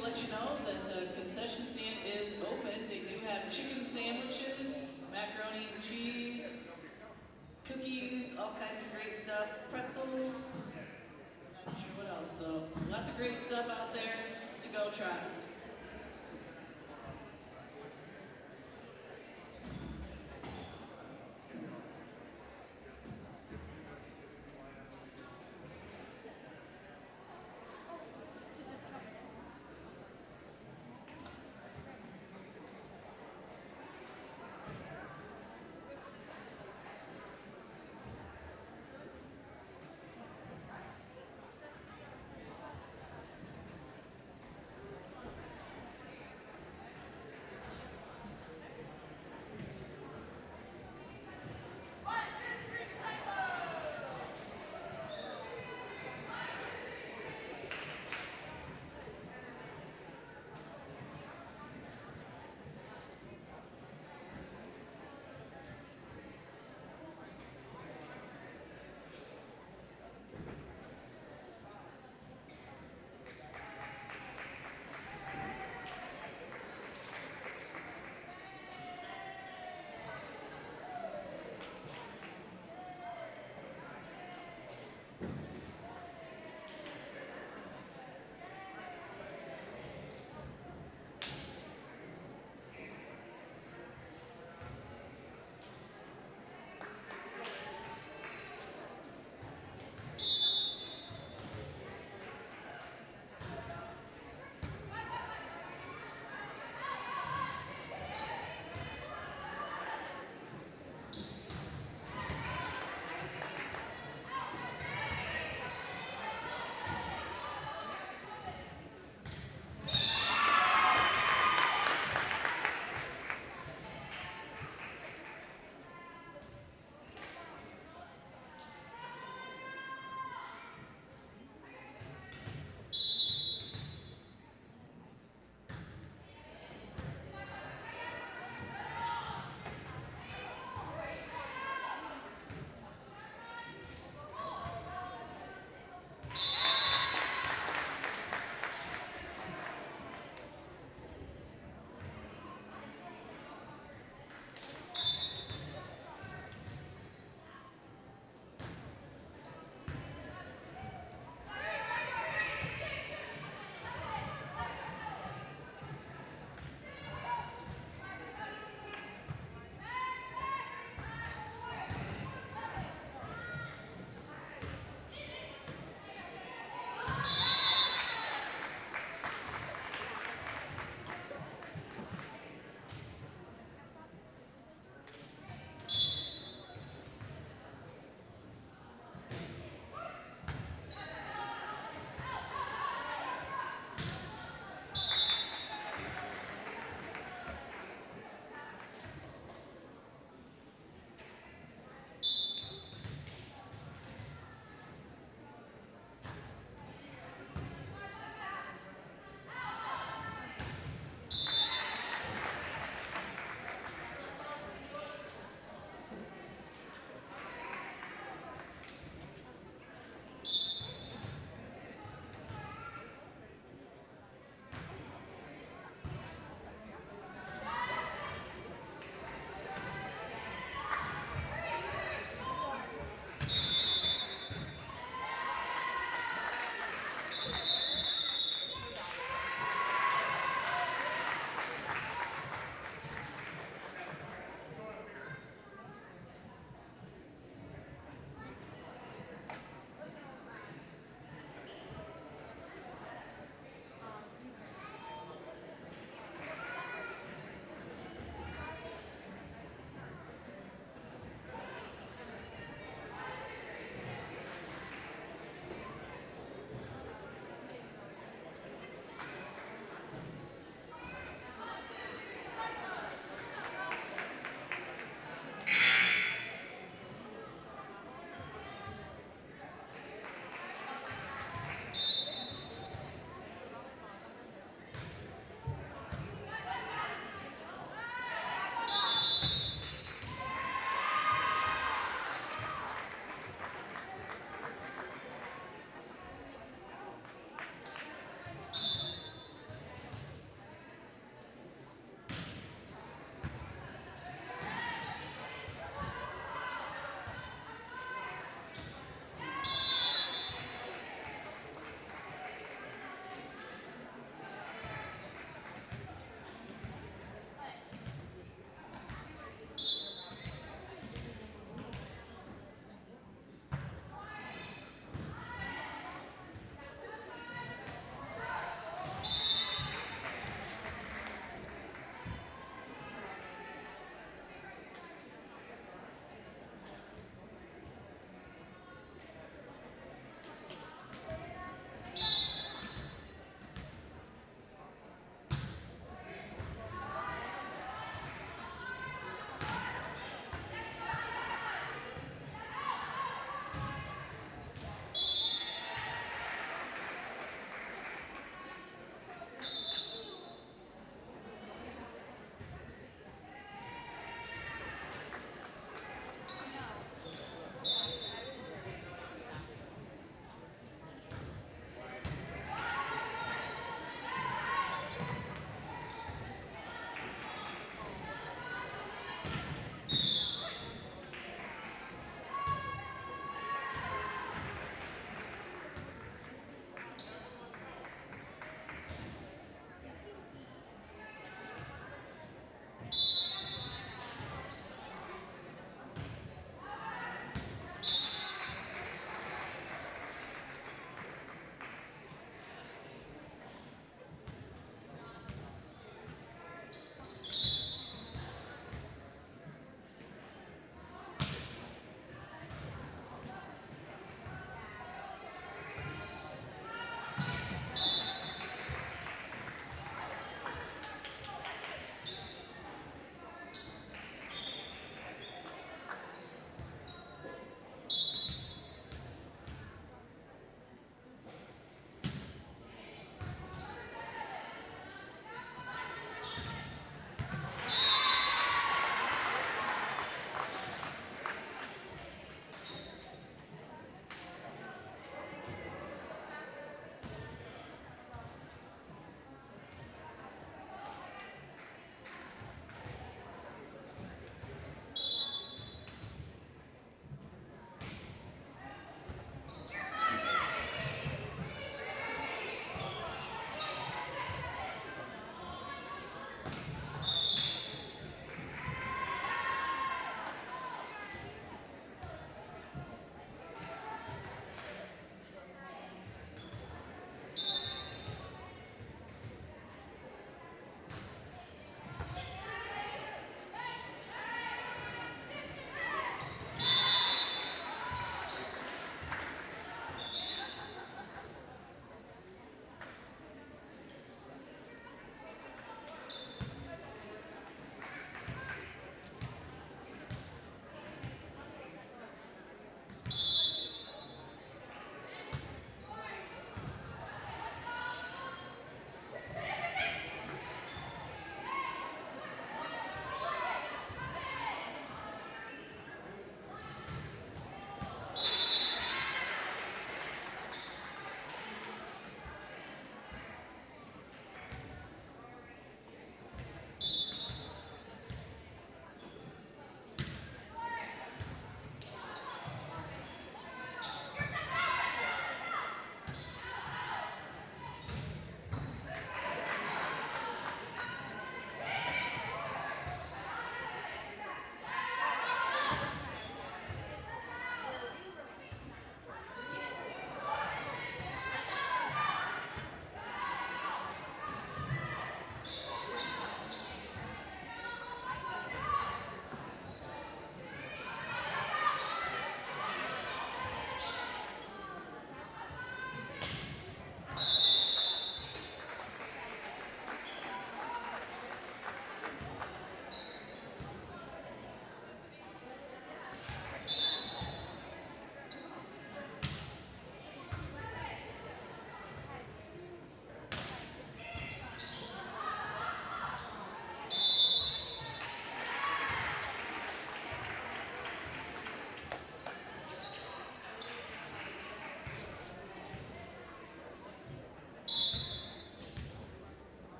to let you know that the concession stand is open. They do have chicken sandwiches, macaroni and cheese, cookies, all kinds of great stuff, pretzels, I'm not sure what else. So lots of great stuff out there to go try.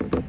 Okay.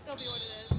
It'll be what it is.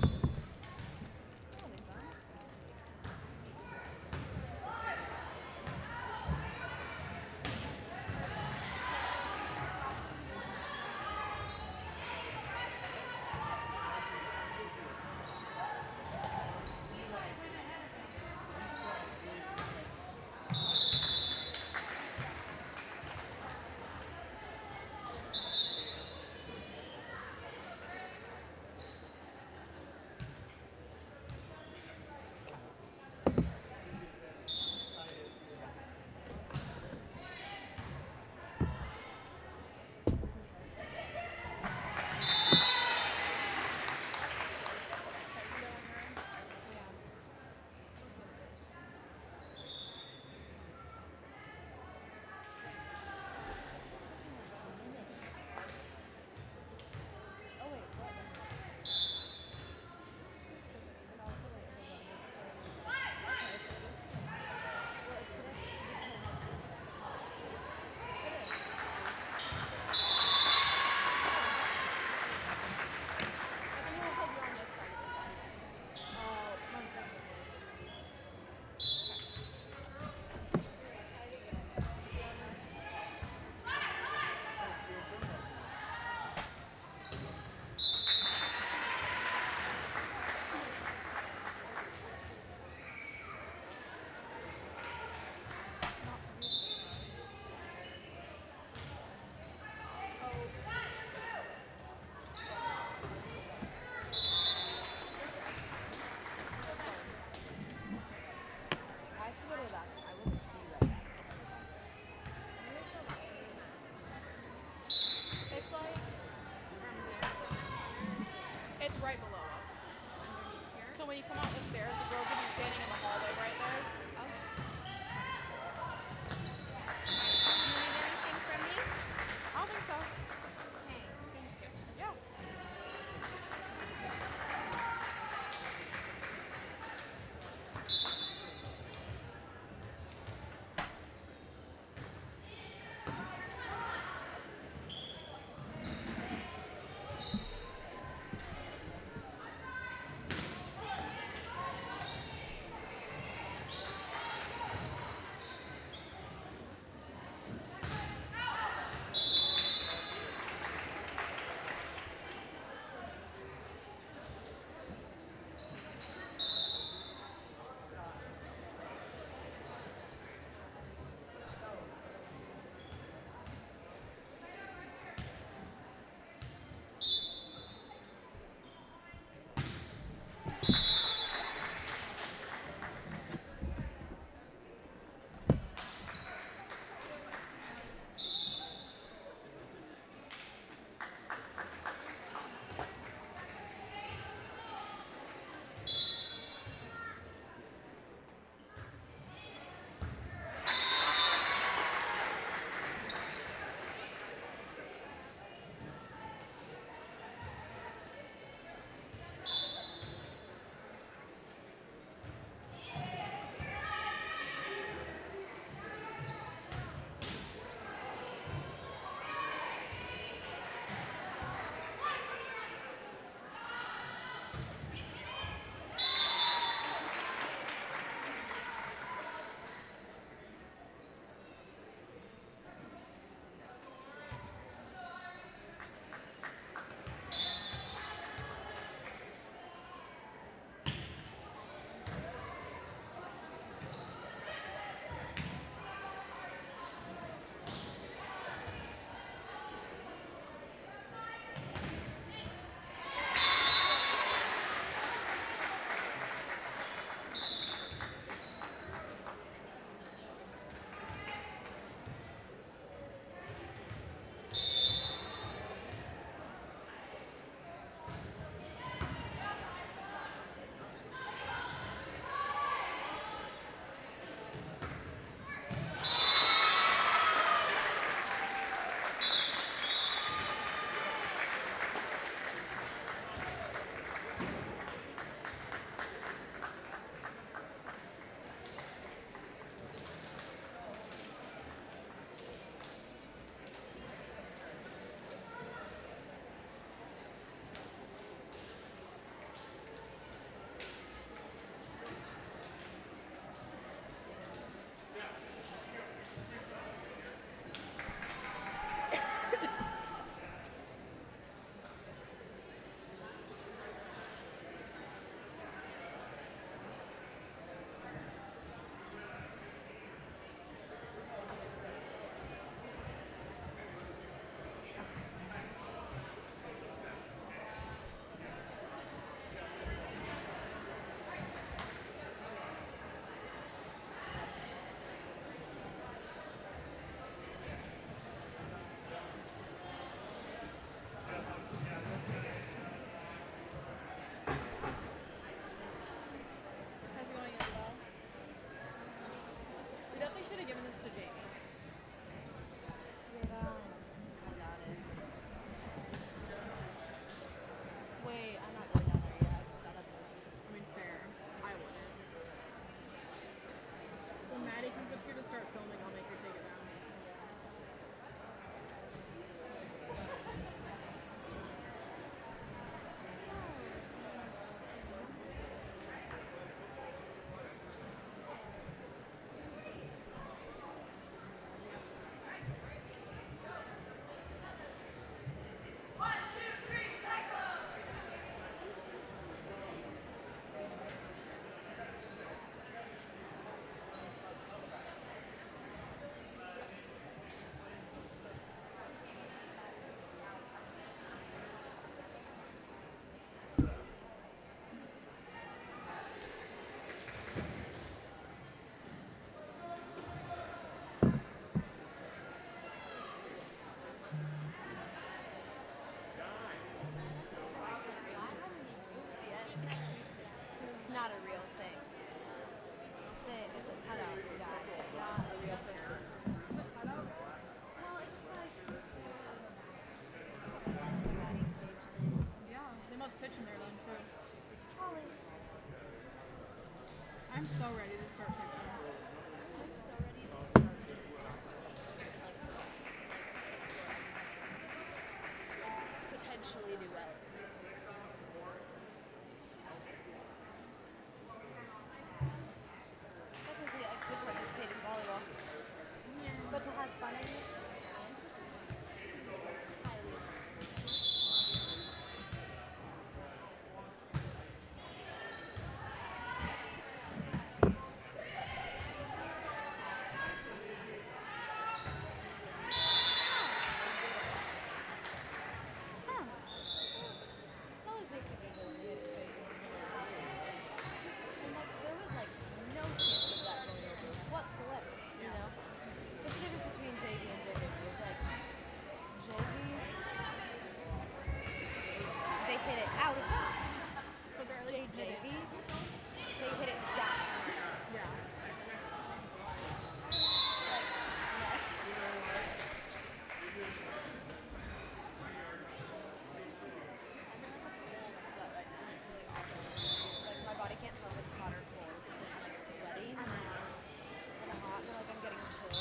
It's like it's right below us. So when you come out the stairs, the girls will be standing in the hallway right there. Do you need anything from me? I don't think so. Thank you. Yeah. should have given this to Jamie. Wait, I'm not going down there yet. I just got up there. I mean, fair. I wouldn't. When Maddie comes up here to start filming, I'll make her take it down. It's not a real thing. It's a cutout guy, not a real person. Well, it's just like the batting cage thing. Yeah, they must pitch in there then too. Probably. I'm so ready to start pitching. I'm so ready to start just potentially do well. Technically, I could participate in volleyball, Yeah. but to have fun in it, highly unrealistic. Huh. It always makes me giggle when you hit it straight. And like, there was like no chance of that going over whatsoever, you know? What's the difference between JV and JV? It's like, JV, they hit it out of bounds. But they're at least hit JV, it. they hit it down. Yeah. Like, yes. Sweat right now. It's really awful. Like, my body can't tell if it's hot or cold. Because I'm like sweaty and hot, and like I'm getting chills.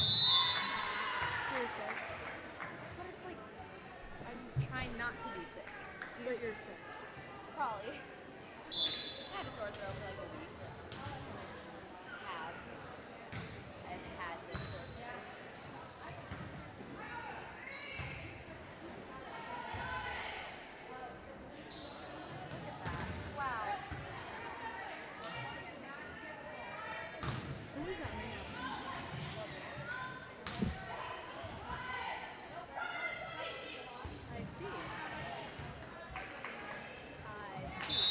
You're sick. But it's like, I'm trying not to be sick. But you're sick. Probably. I had a sore throat for like a week. I've had this sore throat. Look at that. Wow. Who is that man? I see. I see.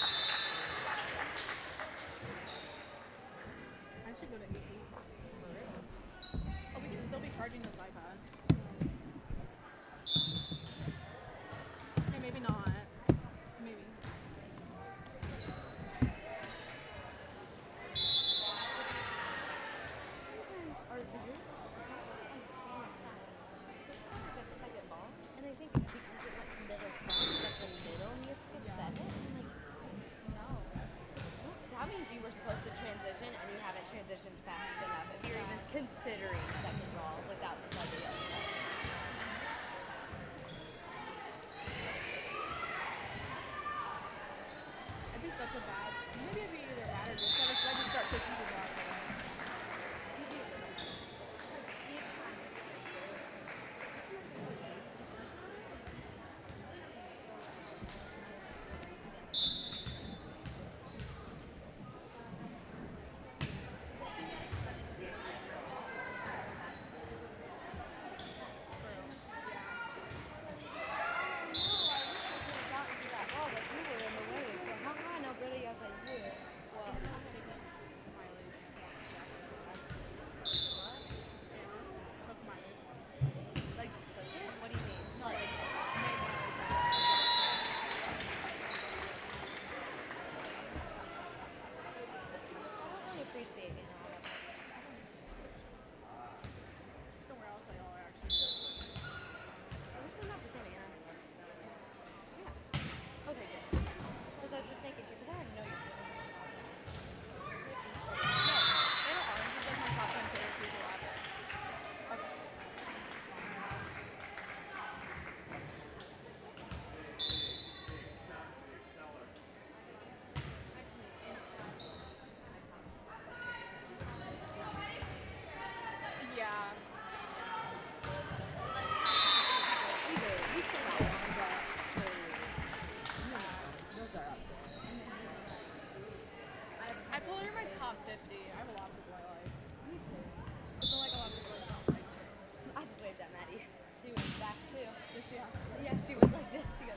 Did she have? Yeah, she was like this. She goes,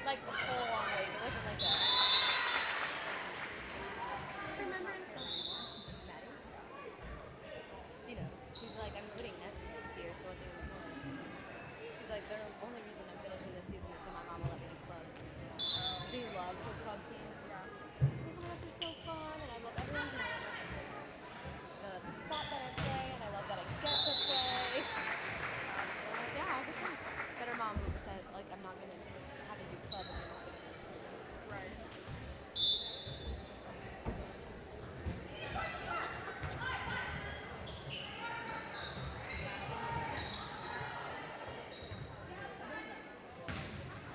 like a full on wave. It wasn't like a. Remembering something. Maddie? She knows. She's like, I'm putting next year, so it's even more. She's like, the only reason I'm finishing this season is so my mom will let me do club. She loves her club team. Yeah. She's like, oh my gosh, they're so fun, and I love everyone. And I love the spot that I play, and I love that I get to play. I'm like, yeah, all good things. But her mom said, like, I'm not going to have you do club if you're not going to do club. Right.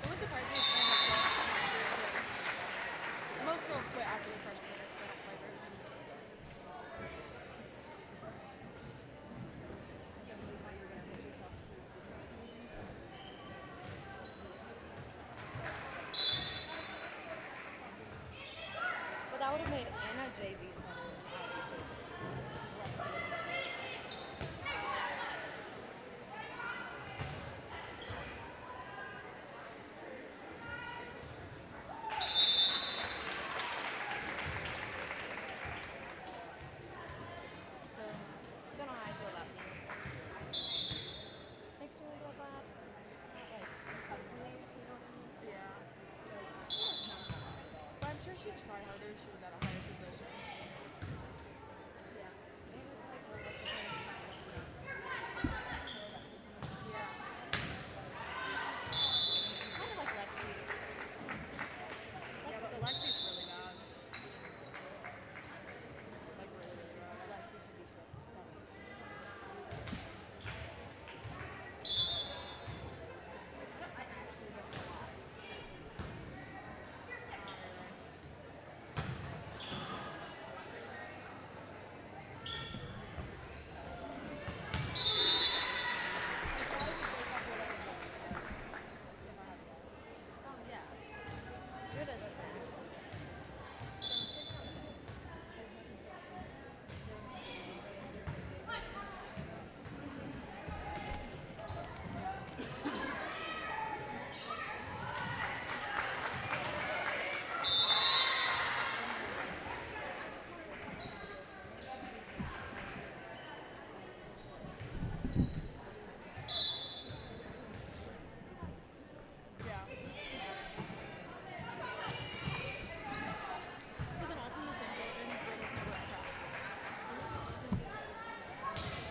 It would surprise me if Anna quit next year too. Most girls quit after the freshman year because they don't play very much. But that would have made Anna JV center. So, don't know how I feel about me. Makes me feel bad. Like, personally, you know what I mean? Yeah. Like, But I'm sure she'd try harder if she was at a higher position. yeah. It was like, well, what's the point of trying? Yeah. Kind of like Lexi. Yeah, but does- Lexi's really bad. Like really, really bad. Lexi should be shut. I actually don't know why. It's probably just based off whatever Jenny says. If I had to guess. Oh, yeah. Rita doesn't. Yeah. But then also in the same token, Britta's never at practice.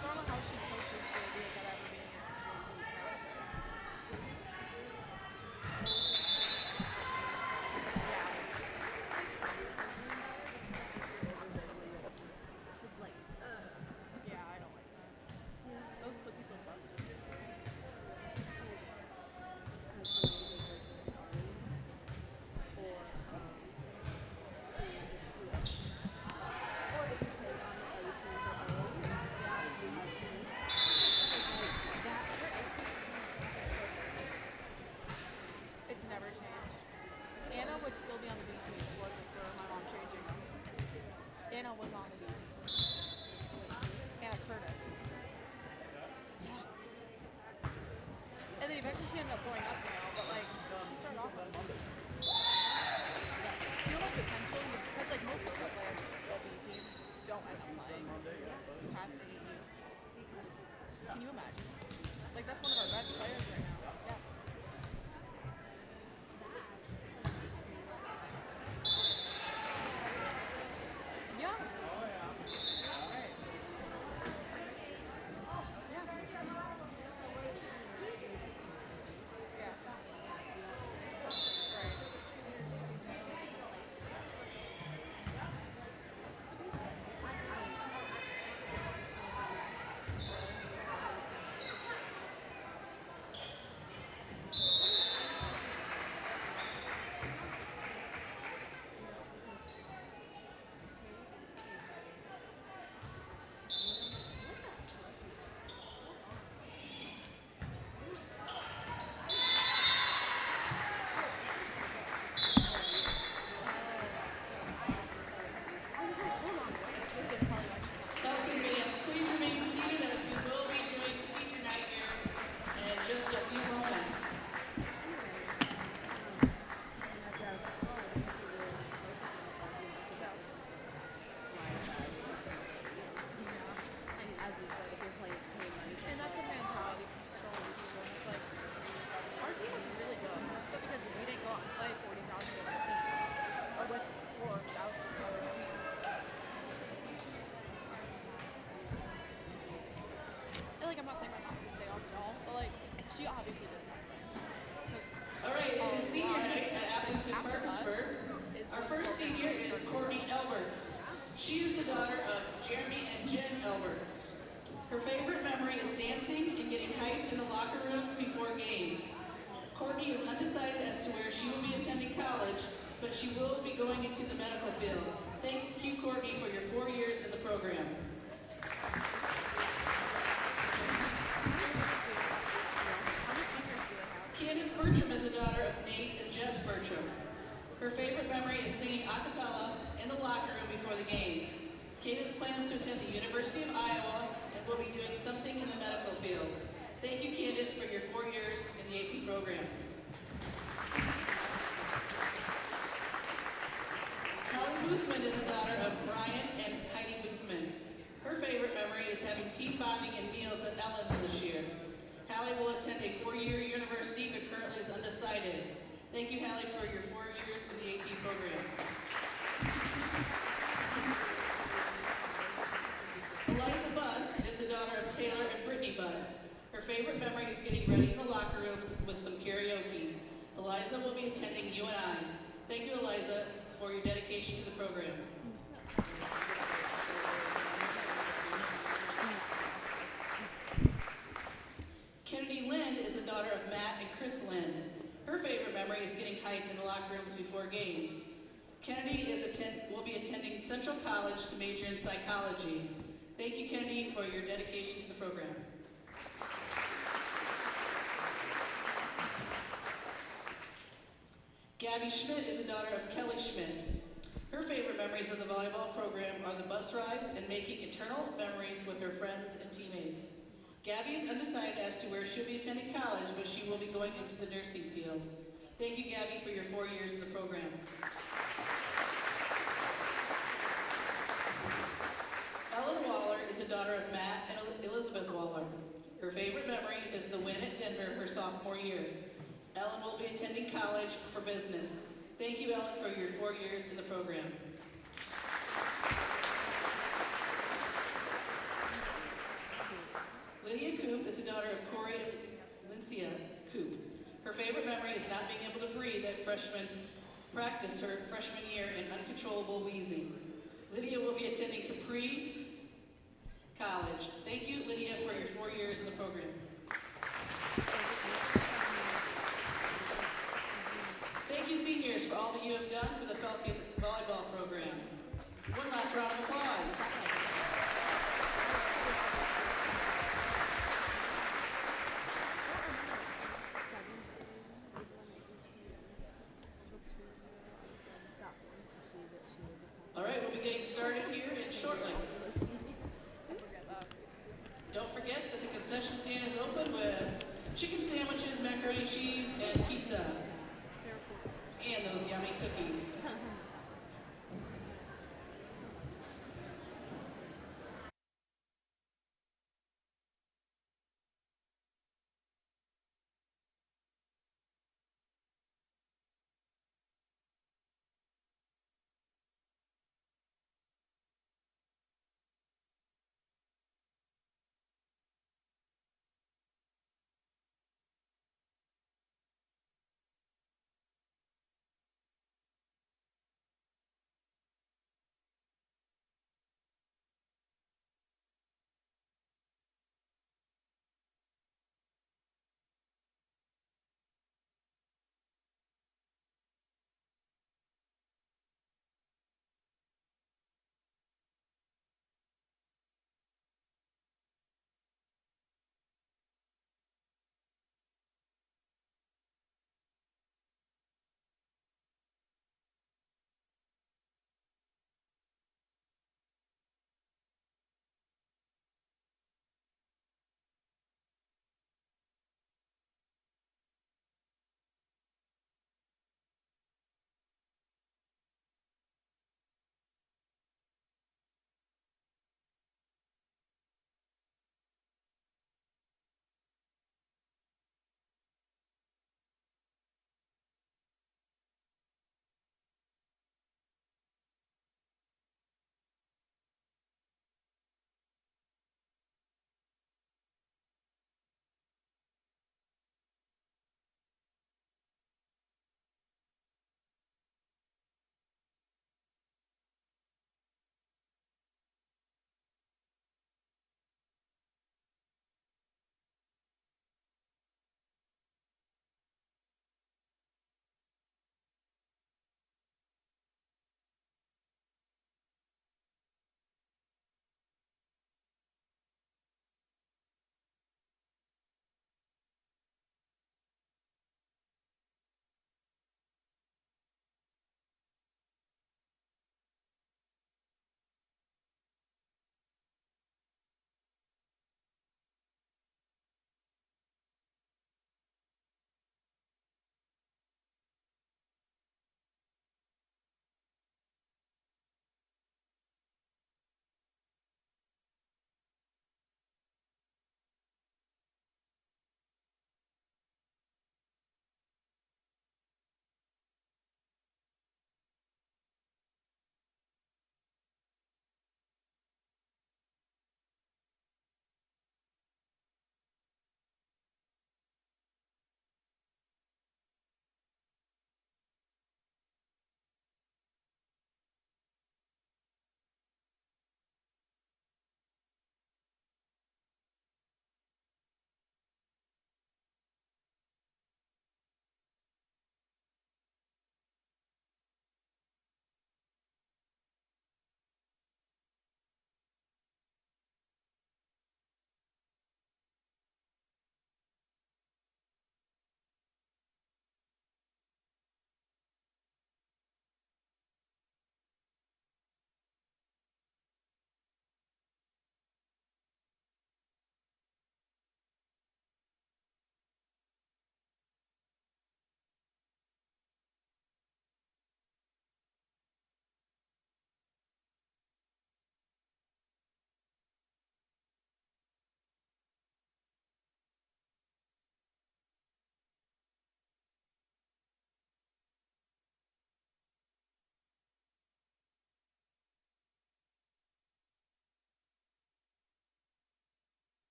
So I don't know how she coaches the idea that ever being actually practice. Yeah. She's like, Yeah, I don't like that. Those cookies look busted. It's never changed. Anna would still be on the B team if it wasn't for my mom changing them. Anna was on the B team. Anna Curtis. Yeah. And then eventually she ended up going up now, but like she started off on the B team. So much potential because like most girls that play at the B team don't end up playing past AAU. Can you imagine? Like that's one of our best players right now. Yeah. Yeah. Right. Yeah. Yeah. Right. All right, it is senior night at Appleton After us Parkersburg. is Our when first the program senior really is started. Courtney Elberts. She is the daughter of Jeremy and Jen Elberts. Her favorite memory is dancing and getting hype in the locker rooms before games. Courtney is undecided as to where she will be attending college, but she will be going into the medical field. Thank you, Courtney, for your 4 years in the program. Candace Bertram is the daughter of Nate and Jess Bertram. Her favorite memory is singing a cappella in the locker room before the games. Candace plans to attend the University of Iowa and will be doing something in the medical field. Thank you, Candace, for your 4 years in the AP program. Helen Boosman is the daughter of Brian and Heidi Boosman. Her favorite memory is having team bonding and meals at Ellen's this year. Hallie will attend a 4-year university but currently is undecided. Thank you, Hallie, for your 4 years in the AP program. Eliza Buss is the daughter of Taylor and Brittany Buss. Her favorite memory is getting ready in the locker rooms with some karaoke. Eliza will be attending UNI. Thank you, Eliza, for your dedication to the program. Kennedy Lind is the daughter of Matt and Chris Lind. Her favorite memory is getting hyped in the locker rooms before games. Kennedy will be attending Central College to major in psychology. Thank you, Kennedy, for your dedication to the program. Gabby Schmidt is the daughter of Kelly Schmidt. Her favorite memories of the volleyball program are the bus rides and making eternal memories with her friends and teammates. Gabby is undecided as to where she'll be attending college, but she will be going into the nursing field. Thank you, Gabby, for your 4 years in the program. Ellen Waller is the daughter of Matt and Elizabeth Waller. Her favorite memory is the win at Denver her sophomore year. Ellen will be attending college for business. Thank you, Ellen, for your 4 years in the program. Lydia Coop is the daughter of Corey and Lincia Coop. Her favorite memory is not being able to breathe at freshman practice her freshman year in uncontrollable wheezing. Lydia will be attending Capri College. Thank you, Lydia, for your 4 years in the program. Thank you, seniors, for all that you have done for the Falcon volleyball program. One last round of applause. All right, we'll be getting started here in shortly. Don't forget that the concession stand is open with chicken sandwiches, macaroni and cheese, and pizza. And those yummy cookies.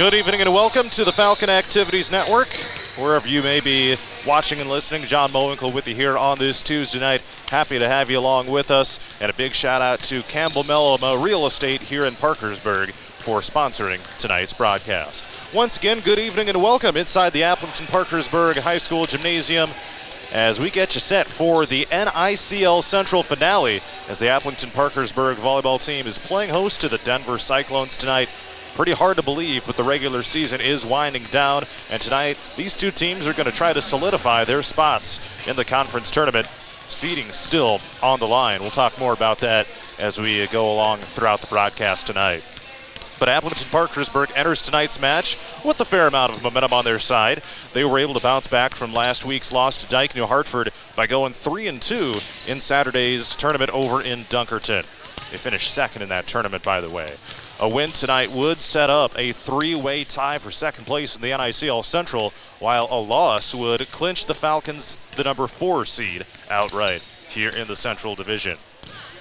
Good evening and welcome to the Falcon Activities Network. Wherever you may be watching and listening, John Mowinkle with you here on this Tuesday night. Happy to have you along with us. And a big shout out to Campbell Mellama Real Estate here in Parkersburg for sponsoring tonight's broadcast. Once again, good evening and welcome inside the Appleton Parkersburg High School Gymnasium as we get you set for the NICL Central finale as the Appleton Parkersburg volleyball team is playing host to the Denver Cyclones tonight. Pretty hard to believe, but the regular season is winding down, and tonight these two teams are going to try to solidify their spots in the conference tournament. Seeding still on the line. We'll talk more about that as we go along throughout the broadcast tonight. But Appleton Parkersburg enters tonight's match with a fair amount of momentum on their side. They were able to bounce back from last week's loss to Dyke New Hartford by going 3-2 in Saturday's tournament over in Dunkerton. They finished second in that tournament, by the way. A win tonight would set up a three-way tie for second place in the NICL Central, while a loss would clinch the Falcons the number 4 seed outright here in the Central Division.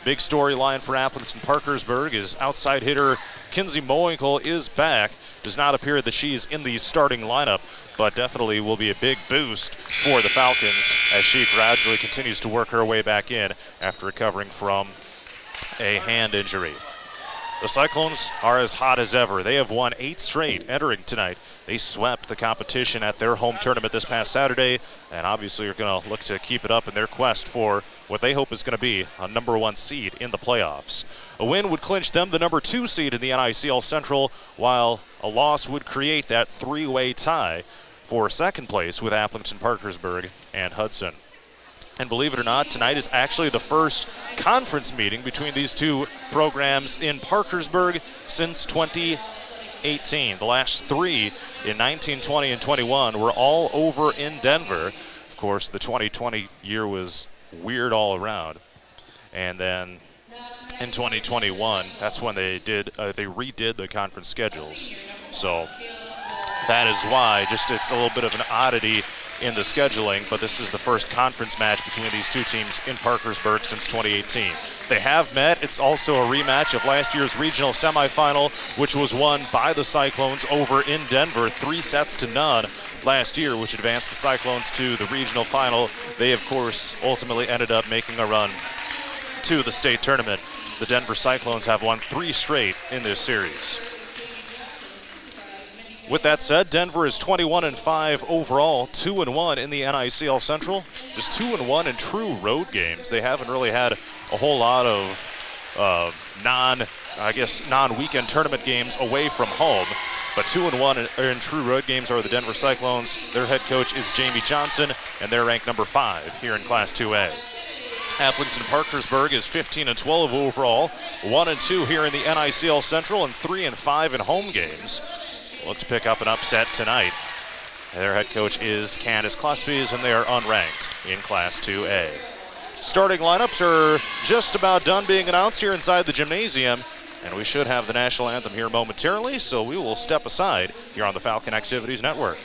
Big storyline for Appleton Parkersburg is outside hitter Kinsey Mowinkle is back. Does not appear that she's in the starting lineup, but definitely will be a big boost for the Falcons as she gradually continues to work her way back in after recovering from a hand injury. The Cyclones are as hot as ever. They have won 8 straight entering tonight. They swept the competition at their home tournament this past Saturday, and obviously are going to look to keep it up in their quest for what they hope is going to be a number 1 seed in the playoffs. A win would clinch them the number 2 seed in the NICL Central, while a loss would create that three-way tie for second place with Appleton Parkersburg and Hudson. And believe it or not, tonight is actually the first conference meeting between these two programs in Parkersburg since 2018. The last 3 in 19, 20, and 21 were all over in Denver. Of course, the 2020 year was weird all around. And then in 2021, that's when they redid the conference schedules. So that is why it's a little bit of an oddity in the scheduling, but this is the first conference match between these two teams in Parkersburg since 2018. They have met. It's also a rematch of last year's regional semifinal, which was won by the Cyclones over in Denver, 3-0 last year, which advanced the Cyclones to the regional final. They, of course, ultimately ended up making a run to the state tournament. The Denver Cyclones have won 3 straight in this series. With that said, Denver is 21-5 overall, 2-1 in the NICL Central. Just 2-1 in true road games. They haven't really had a whole lot of non-weekend tournament games away from home. But 2-1 in true road games are the Denver Cyclones. Their head coach is Jamie Johnson, and they're ranked number 5 here in Class 2A. Appleton Parkersburg is 15-12 overall, 1-2 here in the NICL Central, and 3-5 in home games. Look to pick up an upset tonight. Their head coach is Candace Cluspies, and they are unranked in Class 2A. Starting lineups are just about done being announced here inside the gymnasium, and we should have the national anthem here momentarily, so we will step aside here on the Falcon Activities Network.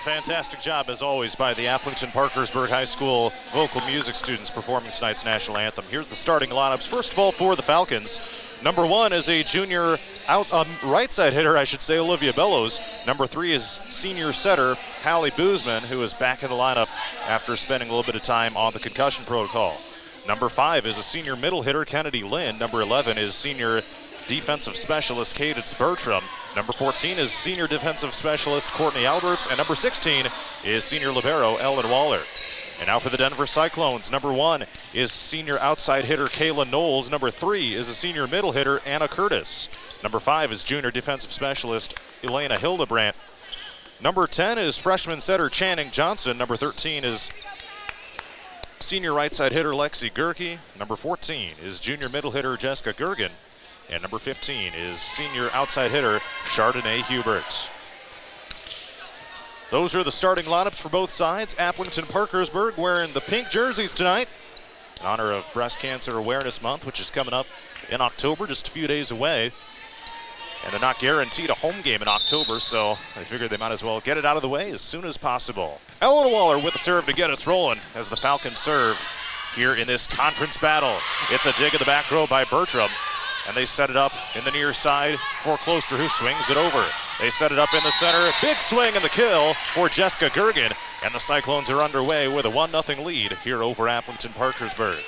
A fantastic job, as always, by the Appleton-Parkersburg High School vocal music students performing tonight's national anthem. Here's the starting lineups. First of all, for the Falcons, number 1 is a junior right side hitter, I should say, Olivia Bellows. Number 3 is senior setter Hallie Boozman, who is back in the lineup after spending a little bit of time on the concussion protocol. Number 5 is a senior middle hitter, Kennedy Lynn. Number 11 is senior defensive specialist, Cadence Bertram. Number 14 is senior defensive specialist, Courtney Alberts. And number 16 is senior libero, Ellen Waller. And now for the Denver Cyclones. Number 1 is senior outside hitter, Kayla Knowles. Number 3 is a senior middle hitter, Anna Curtis. Number 5 is junior defensive specialist, Elena Hildebrandt. Number 10 is freshman setter, Channing Johnson. Number 13 is senior right side hitter, Lexi Gerke. Number 14 is junior middle hitter, Jessica Gergen. And number 15 is senior outside hitter, Chardonnay Hubert. Those are the starting lineups for both sides. Appleton-Parkersburg wearing the pink jerseys tonight in honor of Breast Cancer Awareness Month, which is coming up in October, just a few days away. And they're not guaranteed a home game in October, so I figured they might as well get it out of the way as soon as possible. Ellen Waller with the serve to get us rolling as the Falcons serve here in this conference battle. It's a dig at the back row by Bertram. And they set it up in the near side for Closter, who swings it over. They set it up in the center. Big swing and the kill for Jessica Gergen. And the Cyclones are underway with a 1-0 lead here over Appleton-Parkersburg.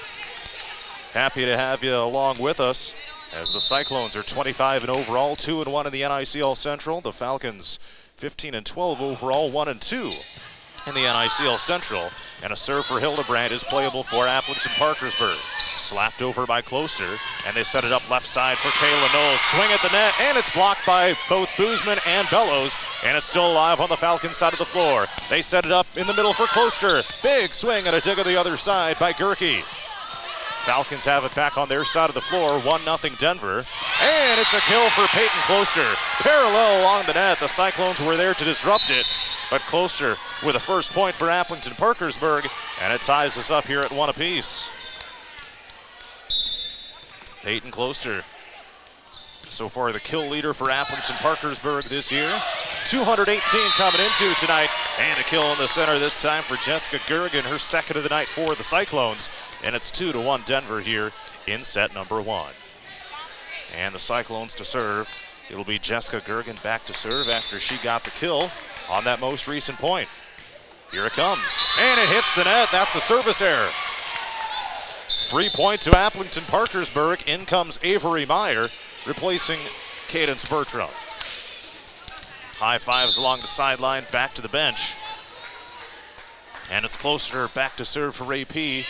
Happy to have you along with us as the Cyclones are 25 overall, 2-1 in the NICL Central. The Falcons 15-12 overall, 1-2 in the NICL Central. And a serve for Hildebrandt is playable for Appleton-Parkersburg. Slapped over by Closter, and they set it up left side for Kayla Knowles. Swing at the net, and it's blocked by both Boozman and Bellows, and it's still alive on the Falcons side of the floor. They set it up in the middle for Closter. Big swing and a dig on the other side by Gerke. Falcons have it back on their side of the floor, 1-0 Denver. And it's a kill for Peyton Closter. Parallel along the net, the Cyclones were there to disrupt it, but Closter with a first point for Appleton-Parkersburg, and it ties us up here at 1 apiece. Peyton Closter, so far the kill leader for Appleton-Parkersburg this year. 218 coming into tonight, and a kill in the center this time for Jessica Gergen, her second of the night for the Cyclones. And it's 2-1 Denver here in set number 1. And the Cyclones to serve. It'll be Jessica Gergen back to serve after she got the kill on that most recent point. Here it comes, and it hits the net. That's a service error. 3 point to Appleton-Parkersburg. In comes Avery Meyer, replacing Cadence Bertram. High fives along the sideline, back to the bench. And it's Closter back to serve for AP.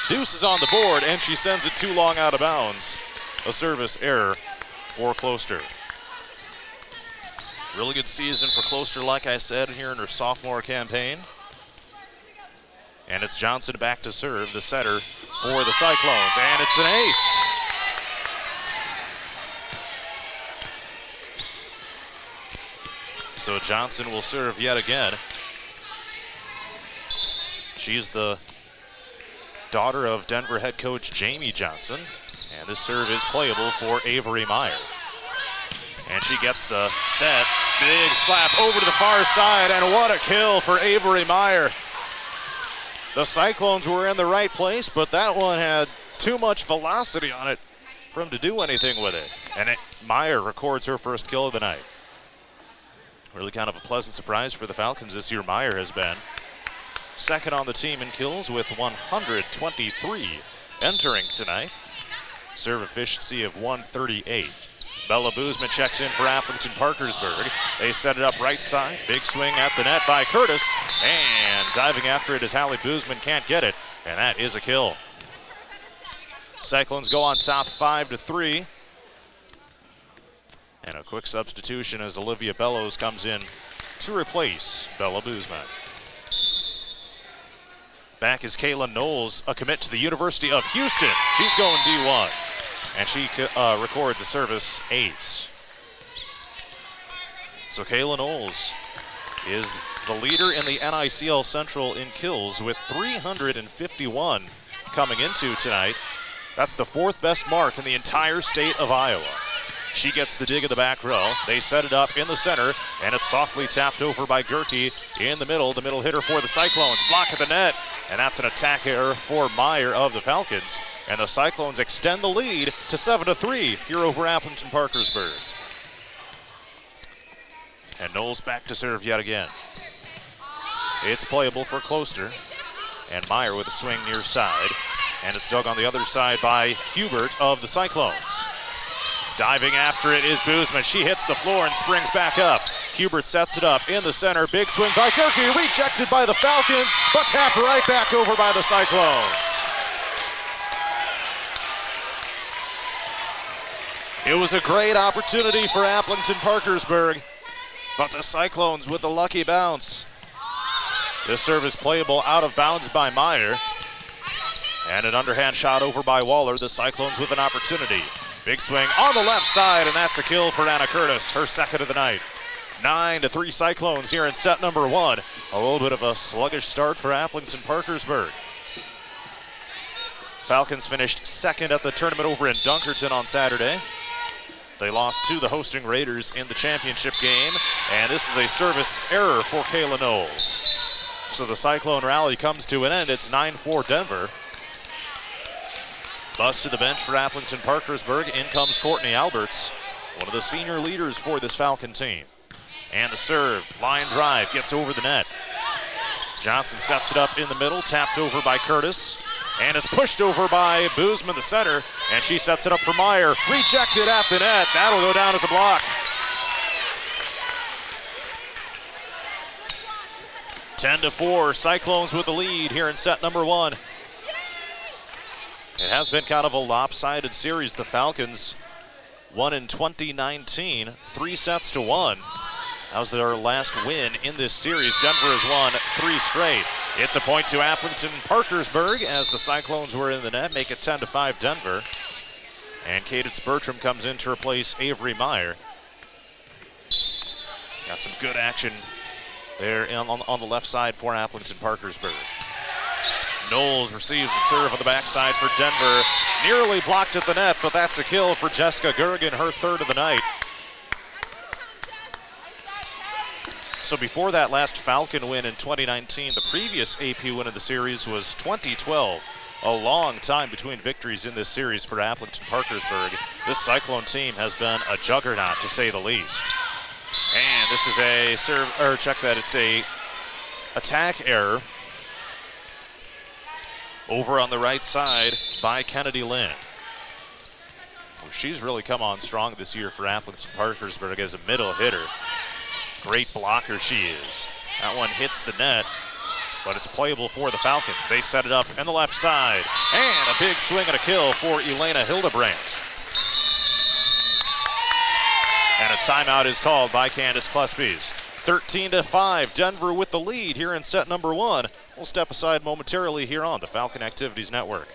Deuce is on the board, and she sends it too long out of bounds. A service error for Closter. Really good season for Closter, like I said, here in her sophomore campaign. And it's Johnson back to serve, the setter for the Cyclones, and it's an ace. So Johnson will serve yet again. She's the daughter of Denver head coach Jamie Johnson, and this serve is playable for Avery Meyer. And she gets the set, big slap over to the far side, and what a kill for Avery Meyer. The Cyclones were in the right place, but that one had too much velocity on it for him to do anything with it. And Meyer records her first kill of the night. Really kind of a pleasant surprise for the Falcons this year, Meyer has been. Second on the team in kills with 123 entering tonight. Serve efficiency of 138. Bella Boozman checks in for Appleton-Parkersburg. They set it up right side. Big swing at the net by Curtis. And diving after it as Hallie Boozman can't get it. And that is a kill. Cyclones go on top 5-3. And a quick substitution as Olivia Bellows comes in to replace Bella Boozman. Back is Kayla Knowles, a commit to the University of Houston. She's going D1. And she records a service ace. So Kayla Knowles is the leader in the NICL Central in kills with 351 coming into tonight. That's the 4th best mark in the entire state of Iowa. She gets the dig in the back row. They set it up in the center, and it's softly tapped over by Gerke in the middle. The middle hitter for the Cyclones. Block at the net, and that's an attack error for Meyer of the Falcons. And the Cyclones extend the lead to 7-3 here over Appleton Parkersburg. And Knowles back to serve yet again. It's playable for Closter. And Meyer with a swing near side. And it's dug on the other side by Hubert of the Cyclones. Diving after it is Boozman. She hits the floor and springs back up. Hubert sets it up in the center. Big swing by Gerke. Rejected by the Falcons, but tapped right back over by the Cyclones. It was a great opportunity for Appleton Parkersburg, but the Cyclones with the lucky bounce. This serve is playable out of bounds by Meyer. And an underhand shot over by Waller. The Cyclones with an opportunity. Big swing on the left side, and that's a kill for Anna Curtis, her second of the night. 9-3 Cyclones here in set number 1. A little bit of a sluggish start for Appleton Parkersburg. Falcons finished second at the tournament over in Dunkerton on Saturday. They lost to the hosting Raiders in the championship game, and this is a service error for Kayla Knowles. So the Cyclone rally comes to an end. It's 9-4 Denver. Bus to the bench for Appleton Parkersburg. In comes Courtney Alberts, one of the senior leaders for this Falcon team. And the serve, line drive, gets over the net. Johnson sets it up in the middle, tapped over by Curtis, and is pushed over by Boozman, the center, and she sets it up for Meyer. Rejected at the net. That'll go down as a block. 10-4, Cyclones with the lead here in set number 1. It has been kind of a lopsided series. The Falcons won in 2019, 3-1. That was their last win in this series. Denver has won 3 straight. It's a point to Appleton Parkersburg as the Cyclones were in the net, make it 10-5 Denver. And Cadence Bertram comes in to replace Avery Meyer. Got some good action there on the left side for Appleton Parkersburg. Knowles receives the serve on the backside for Denver. Nearly blocked at the net, but that's a kill for Jessica Gergen, her third of the night. So before that last Falcon win in 2019, the previous AP win of the series was 2012. A long time between victories in this series for Appleton Parkersburg. This Cyclone team has been a juggernaut, to say the least. And this is a serve, or check that, it's a attack error over on the right side by Kennedy Lynn. She's really come on strong this year for Appleton Parkersburg as a middle hitter. Great blocker she is. That one hits the net, but it's playable for the Falcons. They set it up on the left side, and a big swing and a kill for Elena Hildebrandt. And a timeout is called by Candace Klespies. 13-5, Denver with the lead here in set number 1. We'll step aside momentarily here on the Falcon Activities Network.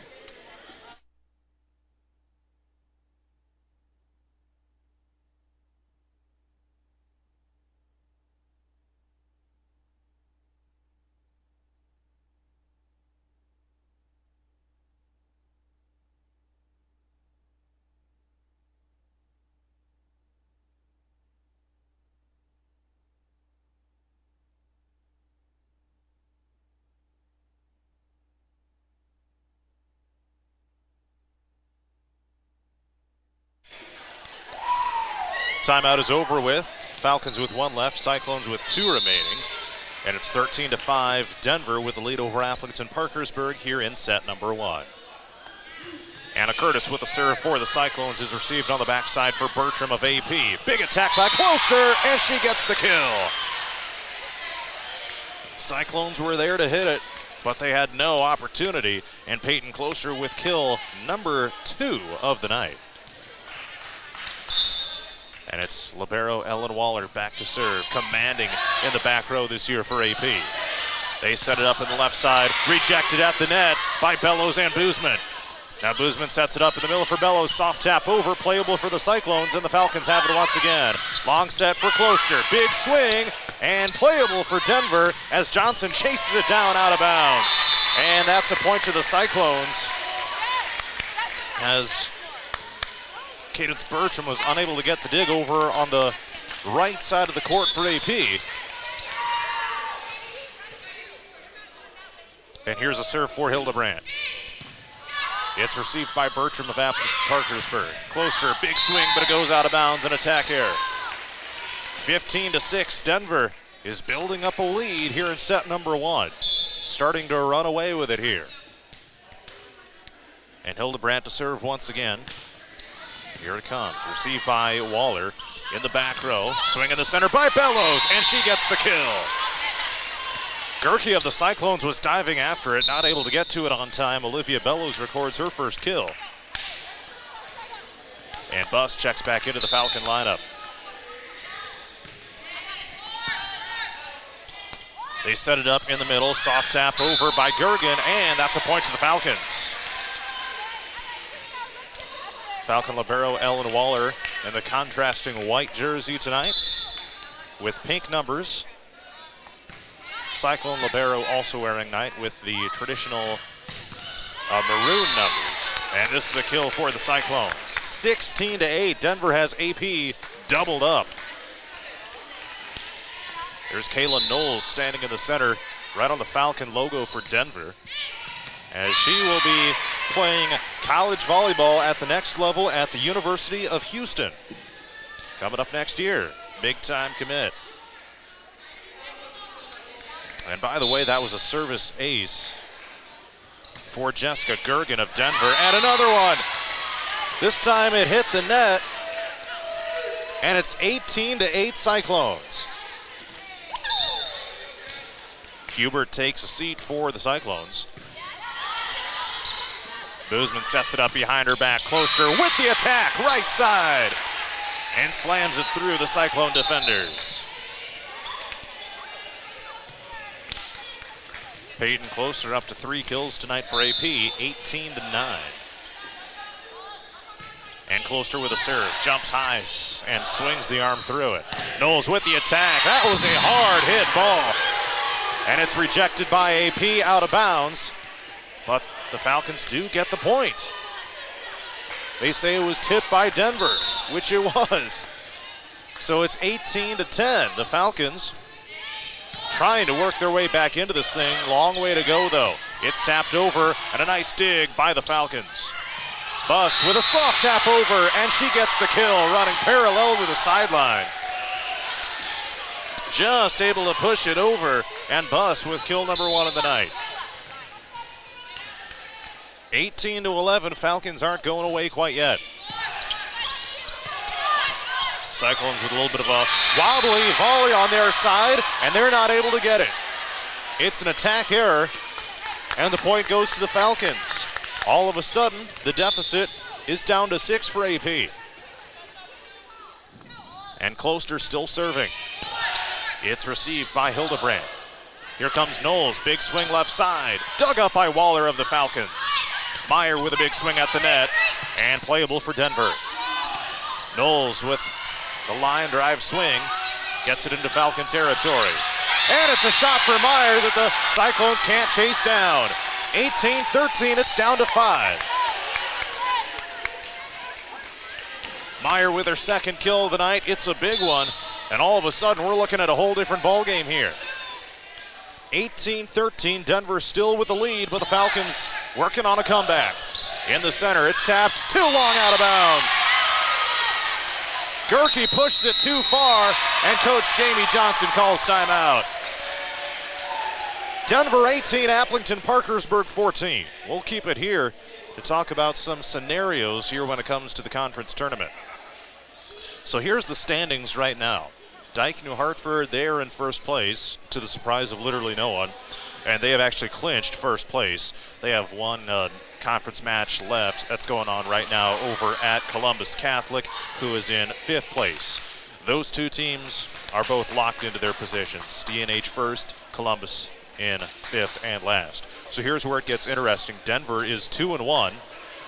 Timeout is over with. Falcons with 1 left, Cyclones with 2 remaining. And it's 13-5, Denver with the lead over Appleton Parkersburg here in set number 1. Anna Curtis with a serve for the Cyclones is received on the backside for Bertram of AP. Big attack by Closter, and she gets the kill. Cyclones were there to hit it, but they had no opportunity, and Peyton Closter with kill number 2 of the night. And it's libero Ellen Waller back to serve, commanding in the back row this year for AP. They set it up in the left side, rejected at the net by Bellows and Boozman. Now Boozman sets it up in the middle for Bellows, soft tap over, playable for the Cyclones, and the Falcons have it once again. Long set for Closter, big swing, and playable for Denver as Johnson chases it down out of bounds. And that's a point to the Cyclones as Cadence Bertram was unable to get the dig over on the right side of the court for AP. And here's a serve for Hildebrandt. It's received by Bertram of Appleton Parkersburg. Closer, big swing, but it goes out of bounds, an attack error. 15-6, Denver is building up a lead here in set number 1. Starting to run away with it here. And Hildebrandt to serve once again. Here it comes, received by Waller in the back row. Swing in the center by Bellows, and she gets the kill. Gerke of the Cyclones was diving after it, not able to get to it on time. Olivia Bellows records her first kill. And Buss checks back into the Falcon lineup. They set it up in the middle, soft tap over by Gergen, and that's a point to the Falcons. Falcon libero Ellen Waller in the contrasting white jersey tonight with pink numbers. Cyclone libero also wearing night with the traditional maroon numbers. And this is a kill for the Cyclones. 16-8, Denver has AP doubled up. There's Kayla Knowles standing in the center, right on the Falcon logo for Denver, as she will be playing college volleyball at the next level at the University of Houston. Coming up next year, big time commit. And by the way, that was a service ace for Jessica Gergen of Denver. And another one. This time it hit the net. And it's 18-8 Cyclones. Hubert takes a seat for the Cyclones. Boozman sets it up behind her back. Closter with the attack, right side. And slams it through the Cyclone defenders. Peyton Closter up to 3 kills tonight for AP, 18-9. And Closter with a serve, jumps high and swings the arm through it. Knowles with the attack, that was a hard hit ball. And it's rejected by AP out of bounds, but the Falcons do get the point. They say it was tipped by Denver, which it was. So it's 18-10, the Falcons trying to work their way back into this thing. Long way to go, though. It's tapped over, and a nice dig by the Falcons. Buss with a soft tap over, and she gets the kill, running parallel to the sideline. Just able to push it over, and Buss with kill number 1 of the night. 18-11, Falcons aren't going away quite yet. Cyclones with a little bit of a wobbly volley on their side, and they're not able to get it. It's an attack error, and the point goes to the Falcons. All of a sudden, the deficit is down to 6 for AP. And Closter still serving. It's received by Hildebrandt. Here comes Knowles, big swing left side, dug up by Waller of the Falcons. Meyer with a big swing at the net, and playable for Denver. Knowles with the line drive swing, gets it into Falcon territory. And it's a shot for Meyer that the Cyclones can't chase down. 18-13, it's down to 5. Meyer with her second kill of the night, it's a big one. And all of a sudden, we're looking at a whole different ball game here. 18-13, Denver still with the lead, but the Falcons working on a comeback. In the center, it's tapped, too long out of bounds. Gerke pushes it too far, and Coach Jamie Johnson calls timeout. Denver 18, Appleton Parkersburg 14. We'll keep it here to talk about some scenarios here when it comes to the conference tournament. So here's the standings right now. Dyke New Hartford, they are in first place, to the surprise of literally no one, and they have actually clinched first place. They have one conference match left that's going on right now over at Columbus Catholic, who is in 5th place. Those two teams are both locked into their positions. D&H first, Columbus in 5th and last. So here's where it gets interesting. Denver is 2-1.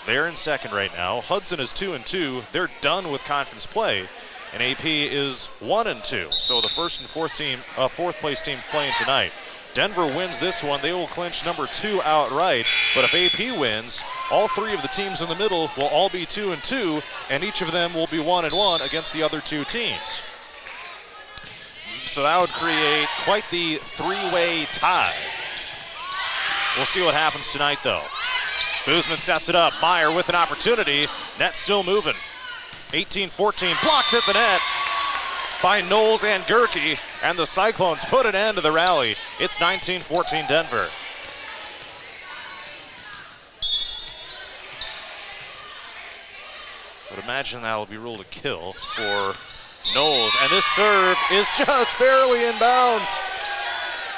They're in 2nd right now. Hudson is 2-2. They're done with conference play. And AP is 1-2. So the 1st and 4th place teams playing tonight. Denver wins this one, they will clinch number 2 outright. But if AP wins, all 3 of the teams in the middle will all be 2-2, and each of them will be 1-1 against the other 2 teams. So that would create quite the 3-way tie. We'll see what happens tonight, though. Boozman sets it up. Meyer with an opportunity. Net still moving. 18-14, blocked at the net by Knowles and Gerke, and the Cyclones put an end to the rally. It's 19-14 Denver. I would imagine that will be ruled a kill for Knowles, and this serve is just barely in bounds.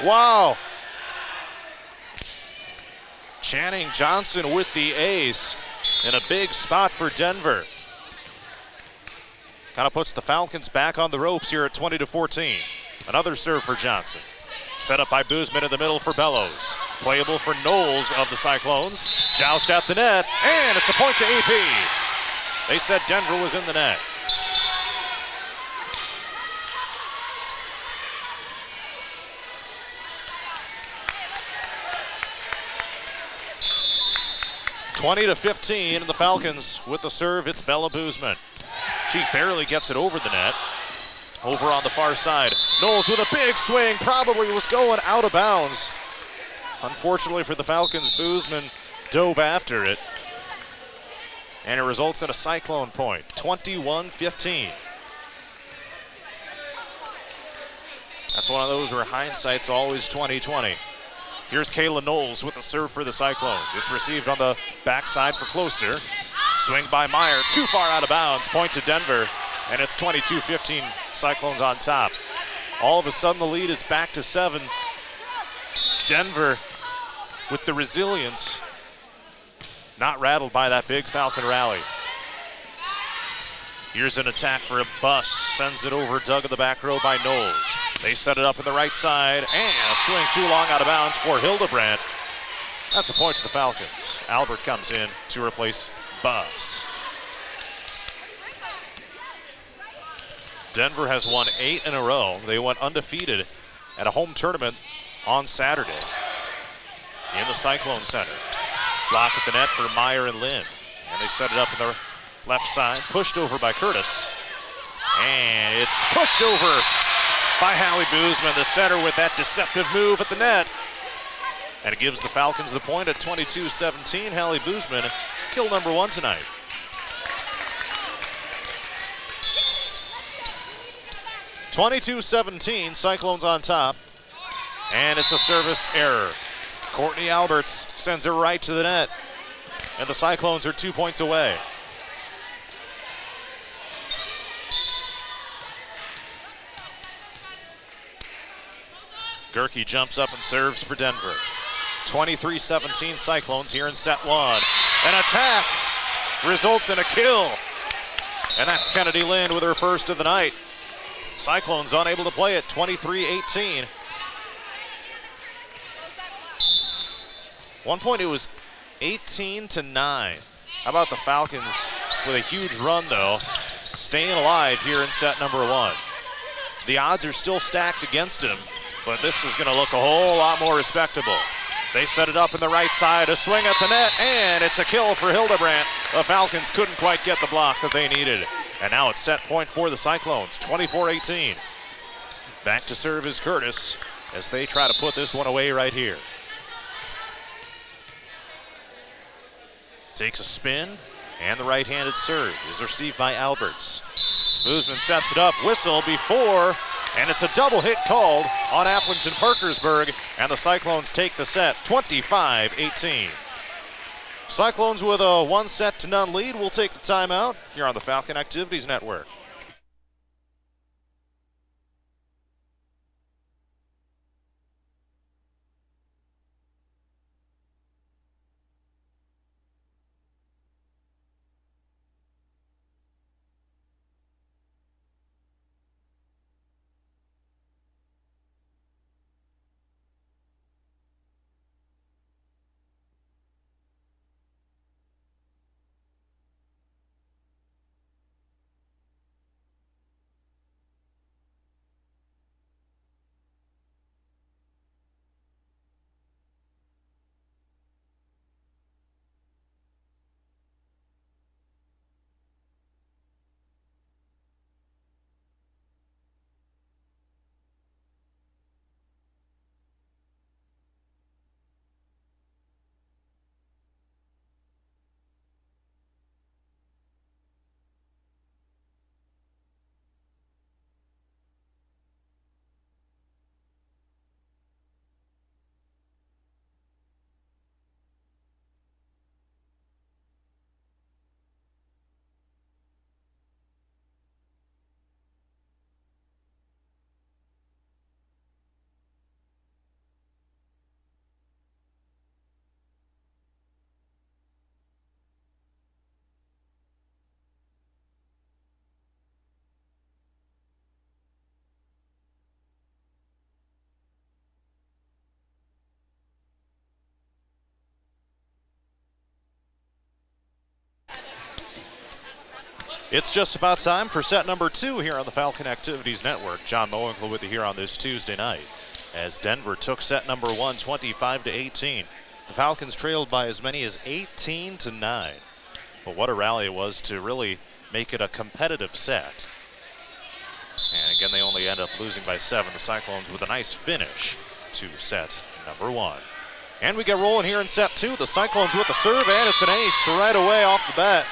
Wow. Channing Johnson with the ace in a big spot for Denver. Kind of puts the Falcons back on the ropes here at 20-14. Another serve for Johnson. Set up by Boozman in the middle for Bellows. Playable for Knowles of the Cyclones. Joust at the net, and it's a point to AP. They said Denver was in the net. (20-15) and the Falcons with the serve. It's Bella Boozman. She barely gets it over the net. Over on the far side, Knowles with a big swing, probably was going out of bounds. Unfortunately for the Falcons, Boozman dove after it. And it results in a Cyclone point, 21-15. That's one of those where hindsight's always 20/20. Here's Kayla Knowles with the serve for the Cyclones. It's received on the backside for Closter. Swing by Meyer, too far out of bounds. Point to Denver, and it's 22-15, Cyclones on top. All of a sudden, the lead is back to 7. Denver with the resilience, not rattled by that big Falcon rally. Here's an attack for a bus. Sends it over, dug in the back row by Knowles. They set it up in the right side, and a swing too long out of bounds for Hildebrandt. That's a point to the Falcons. Albert comes in to replace Bus. Denver has won 8 in a row. They went undefeated at a home tournament on Saturday in the Cyclone Center. Block at the net for Meyer and Lynn. And they set it up in the left side, pushed over by Curtis. And it's pushed over by Hallie Boozman, the center, with that deceptive move at the net. And it gives the Falcons the point at 22-17. Hallie Boozman, kill number 1 tonight. (22-17), Cyclones on top. And it's a service error. Courtney Alberts sends it right to the net. And the Cyclones are 2 points away. Gerke jumps up and serves for Denver. 23-17 Cyclones here in set 1. An attack results in a kill. And that's Kennedy Lynn with her first of the night. Cyclones unable to play it, 23-18. 1 point, it was 18-9. How about the Falcons with a huge run, though, staying alive here in set number 1. The odds are still stacked against him, but this is going to look a whole lot more respectable. They set it up in the right side, a swing at the net, and it's a kill for Hildebrandt. The Falcons couldn't quite get the block that they needed. And now it's set point for the Cyclones, 24-18. Back to serve is Curtis as they try to put this one away right here. Takes a spin, and the right-handed serve is received by Alberts. Boozman sets it up, whistle before, and it's a double hit called on Applington Parkersburg, and the Cyclones take the set, 25-18. Cyclones with a 1-0 lead will take the timeout here on the Falcon Activities Network. It's just about time for set number 2 here on the Falcon Activities Network. John Mowinkle with you here on this Tuesday night as Denver took set number 1, 25-18. The Falcons trailed by as many as 18-9. But what a rally it was to really make it a competitive set. And again, they only end up losing by 7. The Cyclones with a nice finish to set number 1. And we get rolling here in set 2. The Cyclones with the serve, and it's an ace right away off the bat.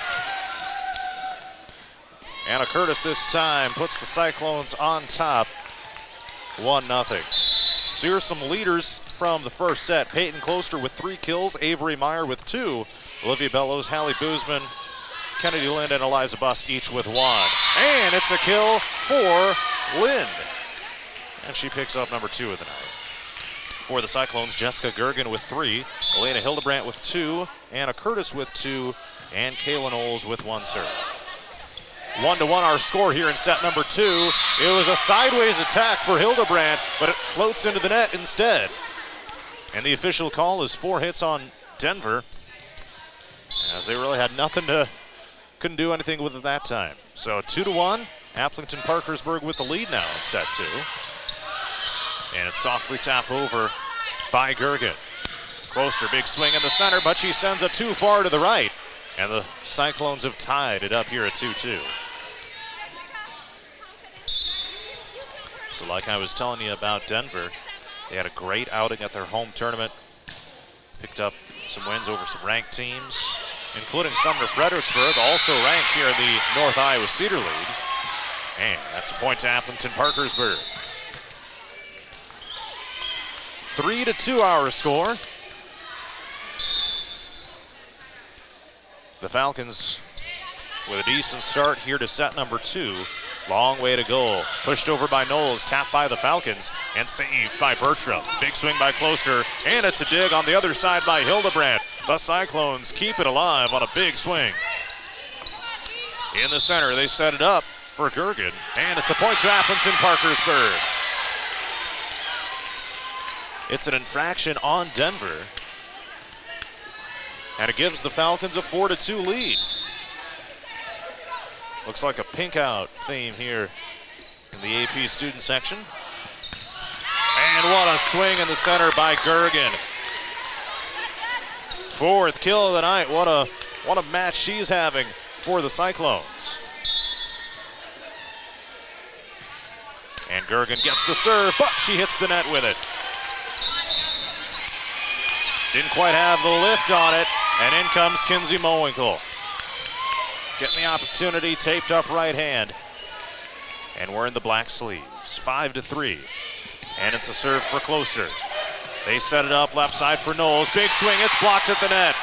Anna Curtis this time puts the Cyclones on top, 1-0. So here's some leaders from the first set. Peyton Closter with 3 kills, Avery Meyer with 2, Olivia Bellows, Hallie Boozman, Kennedy Lind, and Eliza Bus each with 1. And it's a kill for Lind. And she picks up number 2 of the night. For the Cyclones, Jessica Gergen with 3, Elena Hildebrandt with 2, Anna Curtis with 2, and Kayla Knowles with 1 serve. 1-1 our score here in set number 2. It was a sideways attack for Hildebrandt, but it floats into the net instead. And the official call is 4 hits on Denver, as they really had nothing to, couldn't do anything with it that time. So 2-1, Applington Parkersburg with the lead now in set 2. And it's softly tapped over by Gergen. Closer, big swing in the center, but she sends it too far to the right. And the Cyclones have tied it up here at 2-2. So like I was telling you about Denver, they had a great outing at their home tournament. Picked up some wins over some ranked teams, including Sumner Fredericksburg, also ranked here in the North Iowa Cedar League. And that's a point to Applington Parkersburg. 3-2 our score. The Falcons with a decent start here to set number 2. Long way to go. Pushed over by Knowles, tapped by the Falcons, and saved by Bertram. Big swing by Closter, and it's a dig on the other side by Hildebrandt. The Cyclones keep it alive on a big swing. In the center, they set it up for Gergen, and it's a point to Applington Parkersburg. It's an infraction on Denver, and it gives the Falcons a 4-2 lead. Looks like a pink out theme here in the AP student section. And what a swing in the center by Gergen. 4th kill of the night. What a match she's having for the Cyclones. And Gergen gets the serve, but she hits the net with it. Didn't quite have the lift on it, and in comes Kinsey Mowinkle. Getting the opportunity, taped up right hand. And we're in the black sleeves, 5-3. And it's a serve for Closter. They set it up left side for Knowles. Big swing, it's blocked at the net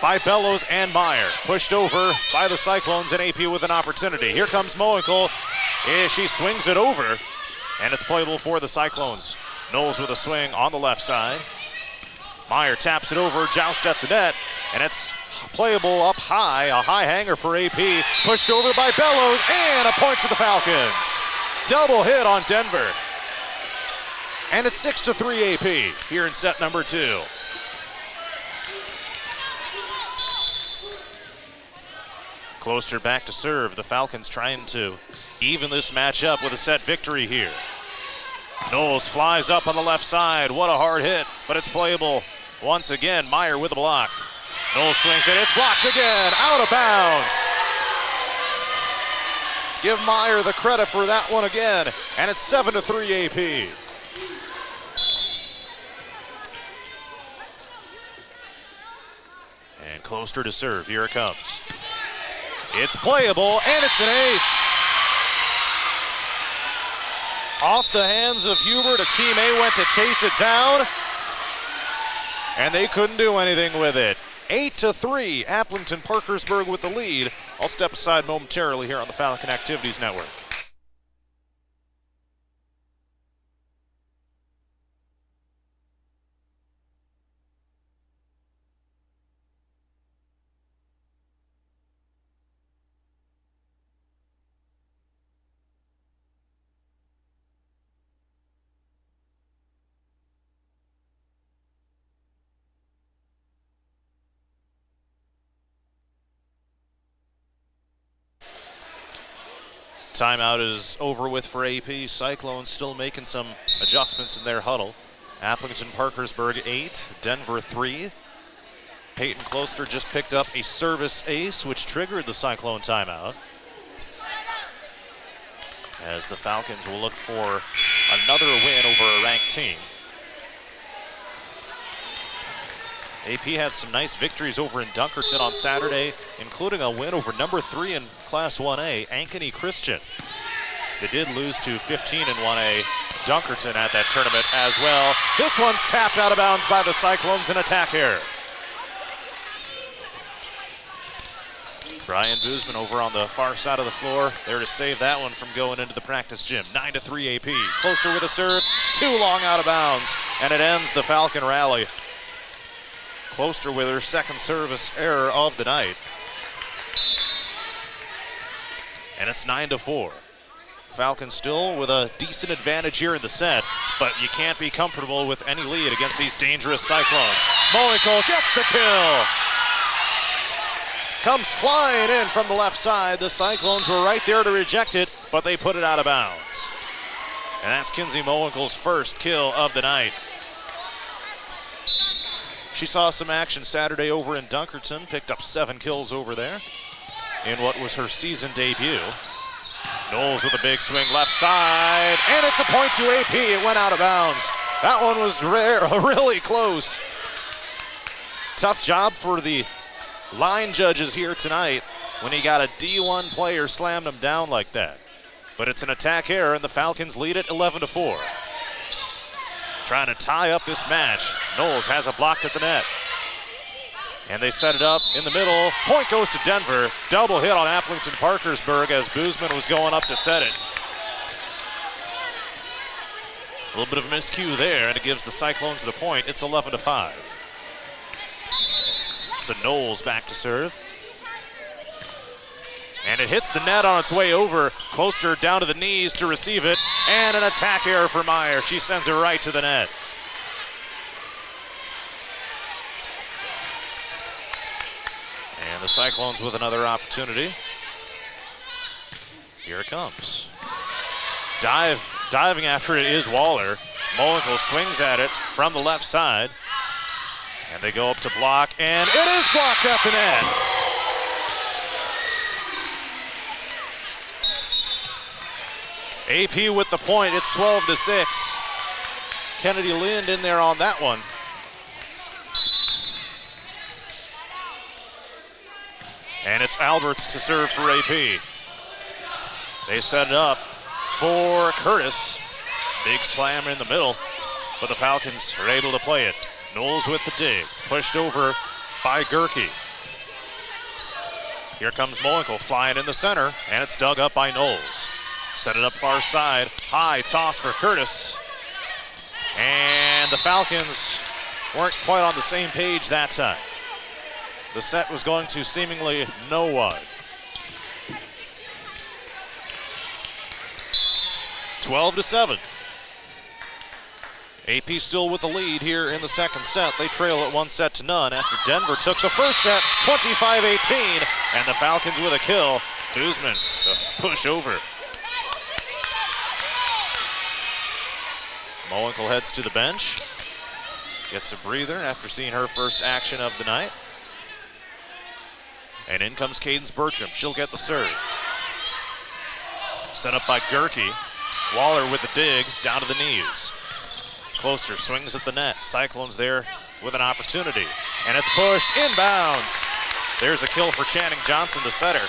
by Bellows and Meyer. Pushed over by the Cyclones, and AP with an opportunity. Here comes Mowinkle. She swings it over, and it's playable for the Cyclones. Knowles with a swing on the left side. Meyer taps it over, joust at the net, and it's playable up high, a high hanger for AP, pushed over by Bellows, and a point to the Falcons. Double hit on Denver. And it's 6-3 AP here in set number 2. Closter back to serve. The Falcons trying to even this match up with a set victory here. Knowles flies up on the left side. What a hard hit, but it's playable once again. Meyer with a block. Knowles swings it. It's blocked again. Out of bounds. Give Meyer the credit for that one again. And it's 7-3 AP. And Closter to serve. Here it comes. It's playable, and it's an ace. Off the hands of Hubert, a Team A went to chase it down, and they couldn't do anything with it. 8-3, Applington Parkersburg with the lead. I'll step aside momentarily here on the Falcon Activities Network. Timeout is over with for AP. Cyclones still making some adjustments in their huddle. Appleton Parkersburg 8, Denver 3. Peyton Closter just picked up a service ace, which triggered the Cyclone timeout. As the Falcons will look for another win over a ranked team. AP had some nice victories over in Dunkerton on Saturday, including a win over number 3 in Class 1A, Ankeny Christian. They did lose to 15 in 1A Dunkerton at that tournament as well. This one's tapped out of bounds by the Cyclones, an attack error. Brian Boozman over on the far side of the floor, there to save that one from going into the practice gym. 9-3 AP. Closter with a serve, too long out of bounds, and it ends the Falcon rally. Closter with her second service error of the night. And it's 9-4. Falcons still with a decent advantage here in the set, but you can't be comfortable with any lead against these dangerous Cyclones. Moenkel gets the kill. Comes flying in from the left side. The Cyclones were right there to reject it, but they put it out of bounds. And that's Kinsey Moenkel's first kill of the night. She saw some action Saturday over in Dunkerton, picked up 7 kills over there in what was her season debut. Knowles with a big swing left side, and it's a point to AP. It went out of bounds. That one was really close. Tough job for the line judges here tonight when he got a D1 player slammed him down like that. But it's an attack error, and the Falcons lead it 11-4. Trying to tie up this match. Knowles has it blocked at the net. And they set it up in the middle. Point goes to Denver. Double hit on Appleton Parkersburg as Boozman was going up to set it. A little bit of a miscue there, and it gives the Cyclones the point. It's 11-5. So Knowles back to serve. And it hits the net on its way over. Closter down to the knees to receive it. And an attack error for Meyer. She sends it right to the net. And the Cyclones with another opportunity. Here it comes. Diving after it is Waller. Moenkel swings at it from the left side. And they go up to block, and it is blocked at the net. AP with the point, it's 12-6. Kennedy Lind in there on that one. And it's Alberts to serve for AP. They set it up for Curtis. Big slam in the middle, but the Falcons are able to play it. Knowles with the dig, pushed over by Gerke. Here comes Moenkel flying in the center, and it's dug up by Knowles. Set it up far side, high toss for Curtis. And the Falcons weren't quite on the same page that time. The set was going to seemingly no one. 12-7. AP still with the lead here in the second set. They trail at 1-0 after Denver took the first set 25-18, and the Falcons with a kill. Boozman, the push over. Moenkel heads to the bench. Gets a breather after seeing her first action of the night. And in comes Cadence Bertram. She'll get the serve. Set up by Gerke. Waller with the dig, down to the knees. Closter swings at the net. Cyclones there with an opportunity. And it's pushed inbounds. There's a kill for Channing Johnson, the setter.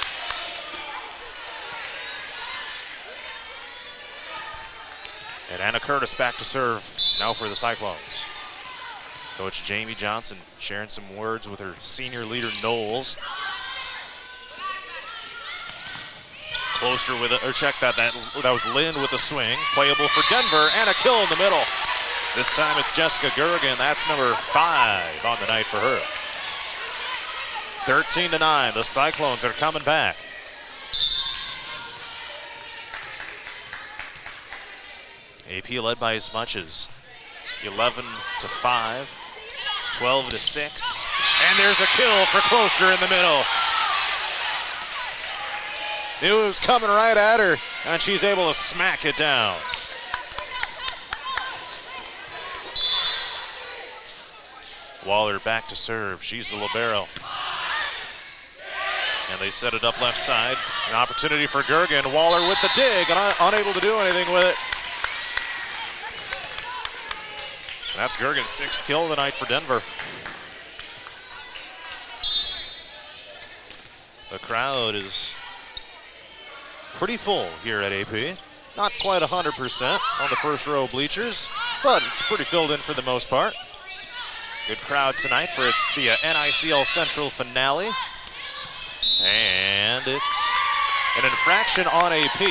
And Anna Curtis back to serve now for the Cyclones. Coach Jamie Johnson sharing some words with her senior leader Knowles. Closter with it, or check that was Lynn with the swing. Playable for Denver, and a kill in the middle. This time it's Jessica Gergen. That's number 5 on the night for her. 13-9, the Cyclones are coming back. AP led by as much as 11-5, 12-6, and there's a kill for Closter in the middle. Knew it was coming right at her, and she's able to smack it down. Waller back to serve. She's the libero. And they set it up left side. An opportunity for Gergen. Waller with the dig and unable to do anything with it. And that's Gergen's 6th kill of the night for Denver. The crowd is pretty full here at AP. Not quite 100% on the first row bleachers, but it's pretty filled in for the most part. Good crowd tonight for the NICL Central finale. And it's an infraction on AP.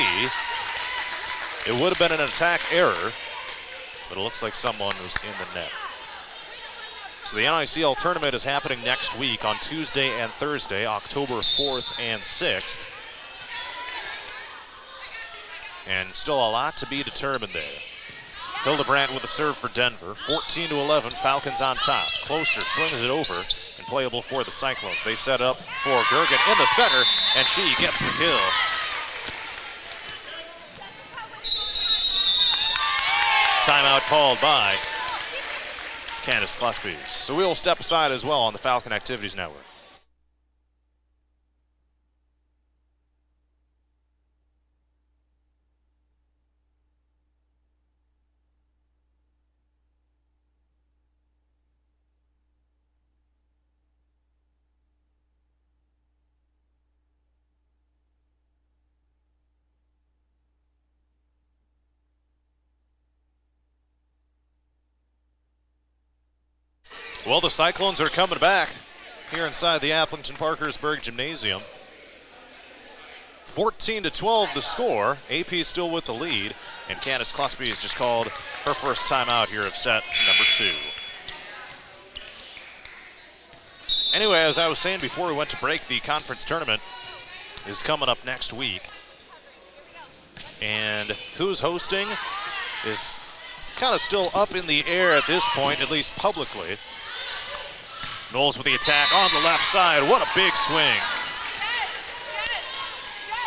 It would have been an attack error, but it looks like someone was in the net. So the NICL tournament is happening next week on Tuesday and Thursday, October 4th and 6th. And still a lot to be determined there. Hildebrandt with a serve for Denver. 14-11, Falcons on top. Closter swings it over and playable for the Cyclones. They set up for Gergen in the center, and she gets the kill. Timeout called by Candace Cluspies. So we'll step aside as well on the Falcon Activities Network. Well, the Cyclones are coming back here inside the Applington-Parkersburg Gymnasium. 14-12 the score. AP still with the lead, and Candace Cluspy has just called her first timeout here of set number 2. Anyway, as I was saying before we went to break, the conference tournament is coming up next week. And who's hosting is kind of still up in the air at this point, at least publicly. Knowles with the attack on the left side. What a big swing.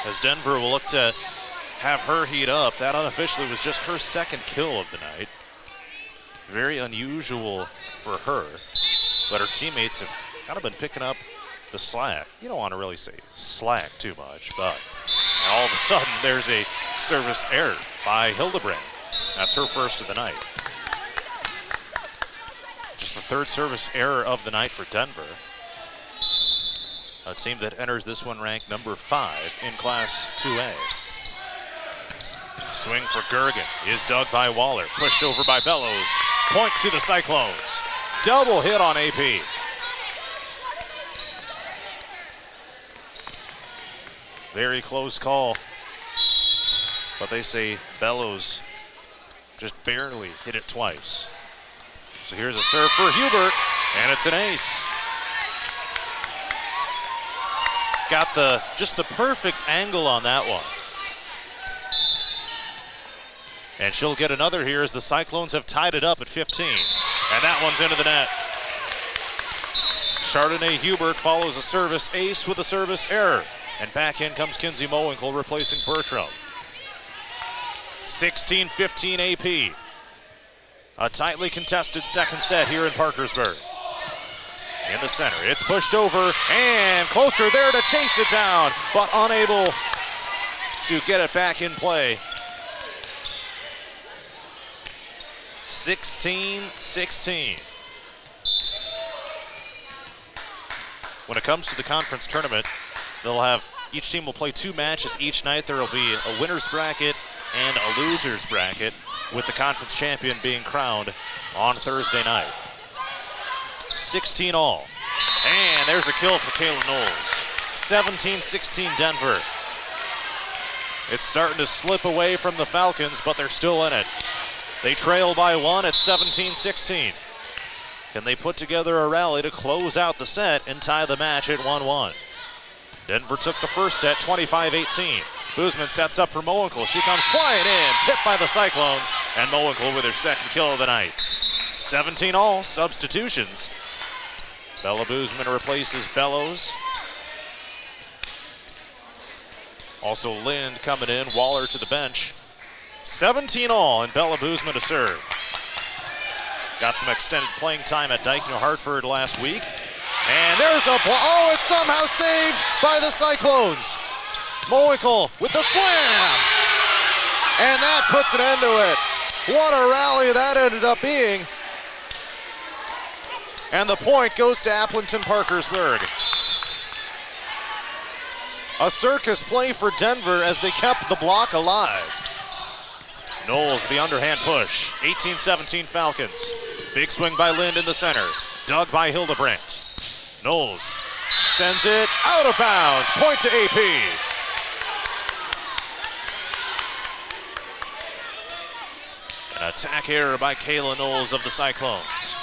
As Denver will look to have her heat up. That unofficially was just her 2nd kill of the night. Very unusual for her. But her teammates have kind of been picking up the slack. You don't want to really say slack too much, but all of a sudden there's a service error by Hildebrandt. That's her first of the night. Just the 3rd service error of the night for Denver. A team that enters this one ranked number 5 in Class 2A. Swing for Gergen is dug by Waller. Pushed over by Bellows. Point to the Cyclones. Double hit on AP. Very close call. But they say Bellows just barely hit it twice. So here's a serve for Hubert, and it's an ace. Got just the perfect angle on that one. And she'll get another here as the Cyclones have tied it up at 15. And that one's into the net. Chardonnay Hubert follows a service ace with a service error. And back in comes Kinsey Mowinkle replacing Bertram. 16-15 AP. A tightly contested 2nd set here in Parkersburg. In the center, it's pushed over, and Closter there to chase it down, but unable to get it back in play. 16-16. When it comes to the conference tournament, each team will play 2 matches each night. There will be a winner's bracket and a loser's bracket, with the conference champion being crowned on Thursday night. 16 all. And there's a kill for Kayla Knowles. 17-16 Denver. It's starting to slip away from the Falcons, but they're still in it. They trail by 1 at 17-16. Can they put together a rally to close out the set and tie the match at 1-1? Denver took the first set 25-18. Boozman sets up for Mowinkle. She comes flying in, tipped by the Cyclones, and Mowinkle with her 2nd kill of the night. 17 all, substitutions. Bella Boozman replaces Bellows. Also Lind coming in, Waller to the bench. 17 all, and Bella Boozman to serve. Got some extended playing time at Dyke New Hartford last week. And there's a block. Oh, it's somehow saved by the Cyclones. Mowinkle with the slam. And that puts an end to it. What a rally that ended up being. And the point goes to Appleton Parkersburg. A circus play for Denver as they kept the block alive. Knowles, the underhand push. 18-17 Falcons. Big swing by Lind in the center. Dug by Hildebrandt. Knowles sends it out of bounds. Point to AP. An attack error by Kayla Knowles of the Cyclones.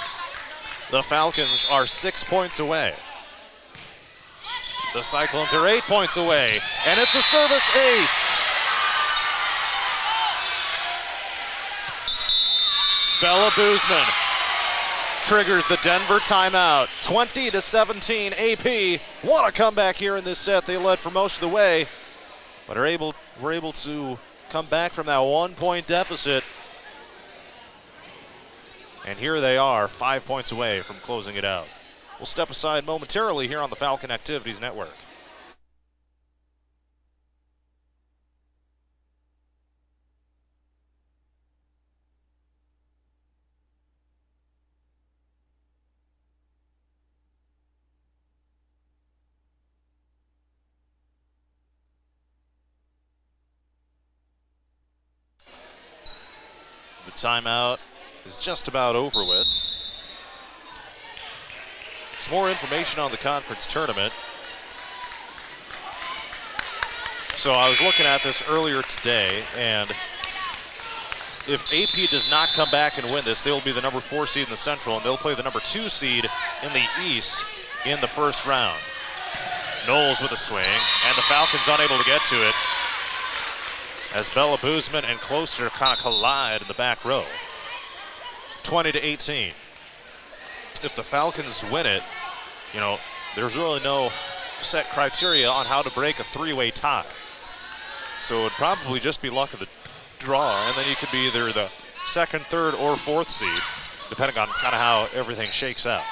The Falcons are 6 points away. The Cyclones are 8 points away, and it's a service ace. Bella Boozman triggers the Denver timeout. 20-17 AP. What a comeback here in this set. They led for most of the way, but were able to come back from that 1 point deficit. And here they are, 5 points away from closing it out. We'll step aside momentarily here on the Falcon Activities Network. The timeout is just about over with. Some more information on the conference tournament. So I was looking at this earlier today, and if AP does not come back and win this, they will be the number 4 seed in the Central, and they'll play the number 2 seed in the East in the first round. Knowles with a swing, and the Falcons unable to get to it as Bella Boozman and Closer kind of collide in the back row. 20-18. If the Falcons win it, you know, there's really no set criteria on how to break a 3-way tie. So it would probably just be luck of the draw, and then you could be either the 2nd, 3rd, or 4th seed, depending on kind of how everything shakes out.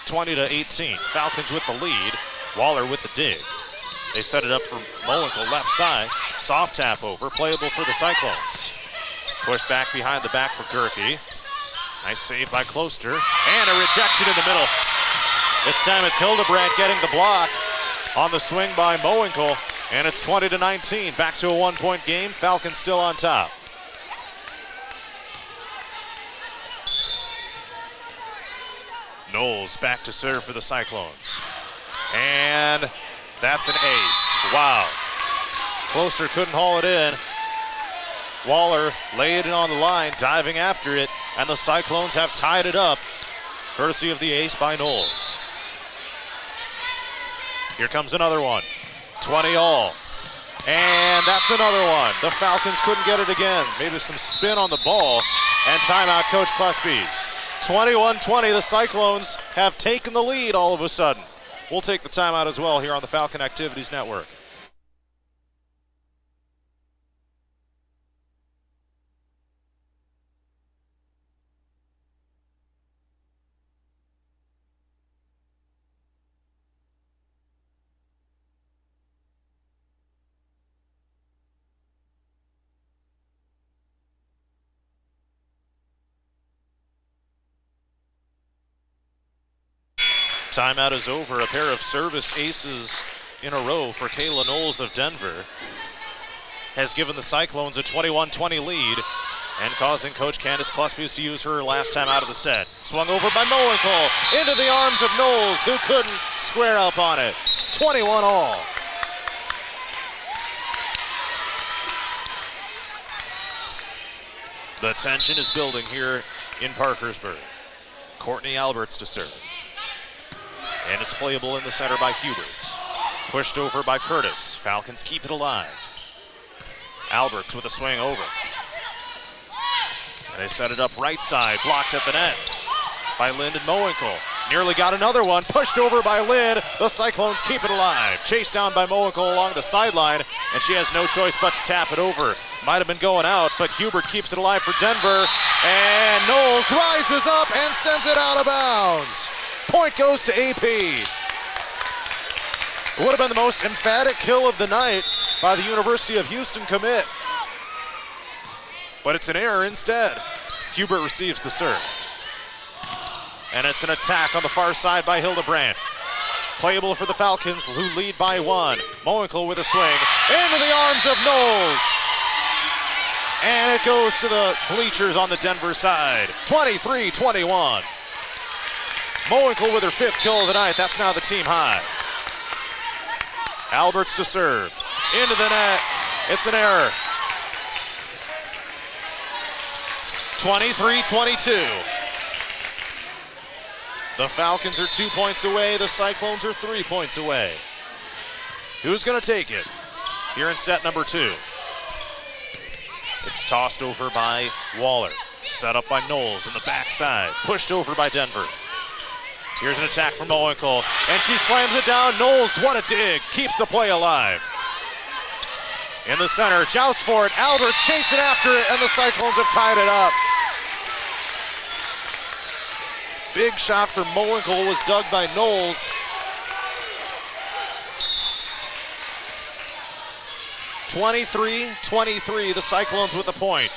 20-18. Falcons with the lead. Waller with the dig. They set it up for Mowinkle left side. Soft tap over, playable for the Cyclones. Pushed back behind the back for Gerke. Nice save by Closter, and a rejection in the middle. This time it's Hildebrandt getting the block on the swing by Mowinkle, and it's 20-19. Back to a 1 point game. Falcons still on top. Knowles back to serve for the Cyclones. And that's an ace. Wow. Closter couldn't haul it in. Waller laid it on the line, diving after it, and the Cyclones have tied it up, courtesy of the ace by Knowles. Here comes another one. 20 all. And that's another one. The Falcons couldn't get it again. Maybe some spin on the ball, and timeout, Coach Klespies. 21-20, the Cyclones have taken the lead all of a sudden. We'll take the timeout as well here on the Falcon Activities Network. Timeout is over. A pair of service aces in a row for Kayla Knowles of Denver has given the Cyclones a 21-20 lead and causing Coach Candace Klespies to use her last time out of the set. Swung over by Mowinkle into the arms of Knowles, who couldn't square up on it. 21 all. The tension is building here in Parkersburg. Courtney Alberts to serve. And it's playable in the center by Hubert. Pushed over by Curtis. Falcons keep it alive. Alberts with a swing over. And they set it up right side, blocked at the net by Lind and Mowinkle. Nearly got another one, pushed over by Lynn. The Cyclones keep it alive. Chased down by Mowinkle along the sideline, and she has no choice but to tap it over. Might have been going out, but Hubert keeps it alive for Denver. And Knowles rises up and sends it out of bounds. Point goes to AP. It would have been the most emphatic kill of the night by the University of Houston commit. But it's an error instead. Hubert receives the serve. And it's an attack on the far side by Hildebrand. Playable for the Falcons, who lead by 1. Mowinkle with a swing into the arms of Knowles. And it goes to the bleachers on the Denver side. 23-21. Mowinkle with her 5th kill of the night. That's now the team high. Alberts to serve. Into the net. It's an error. 23-22. The Falcons are 2 points away. The Cyclones are 3 points away. Who's going to take it here in set number 2? It's tossed over by Waller. Set up by Knowles in the backside. Pushed over by Denver. Here's an attack from Mowinkle, and she slams it down. Knowles, what a dig. Keeps the play alive. In the center, joust for it. Alberts chasing after it, and the Cyclones have tied it up. Big shot from Mowinkle was dug by Knowles. 23-23, the Cyclones with the point.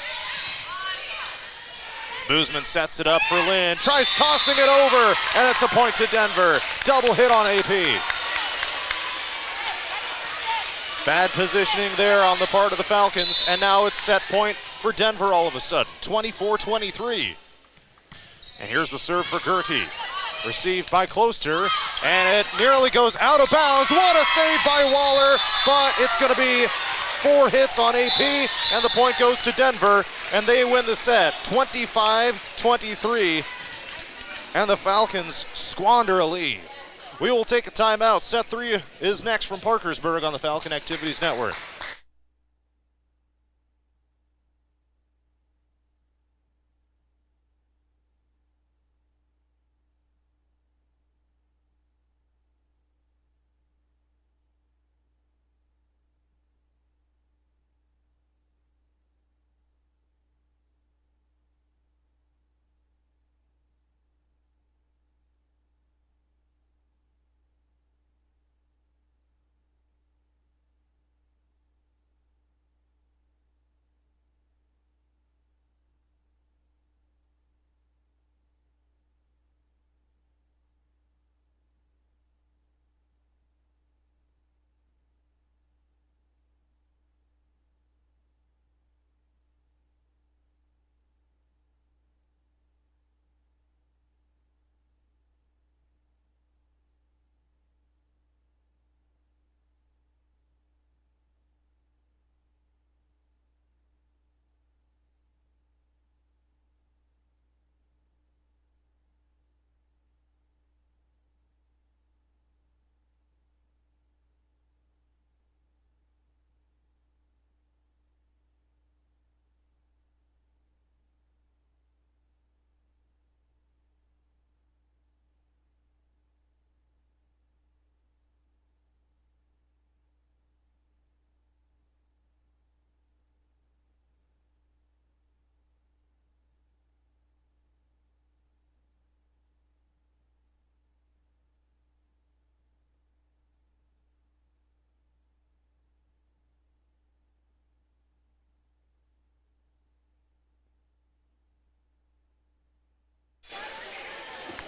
Boozman sets it up for Lynn, tries tossing it over, and it's a point to Denver. Double hit on AP. Bad positioning there on the part of the Falcons, and now it's set point for Denver all of a sudden, 24-23. And here's the serve for Gerke. Received by Closter, and it nearly goes out of bounds. What a save by Waller, but it's going to be 4 hits on AP, and the point goes to Denver, and they win the set, 25-23, and the Falcons squander a lead. We will take a timeout. Set 3 is next from Parkersburg on the Falcon Activities Network.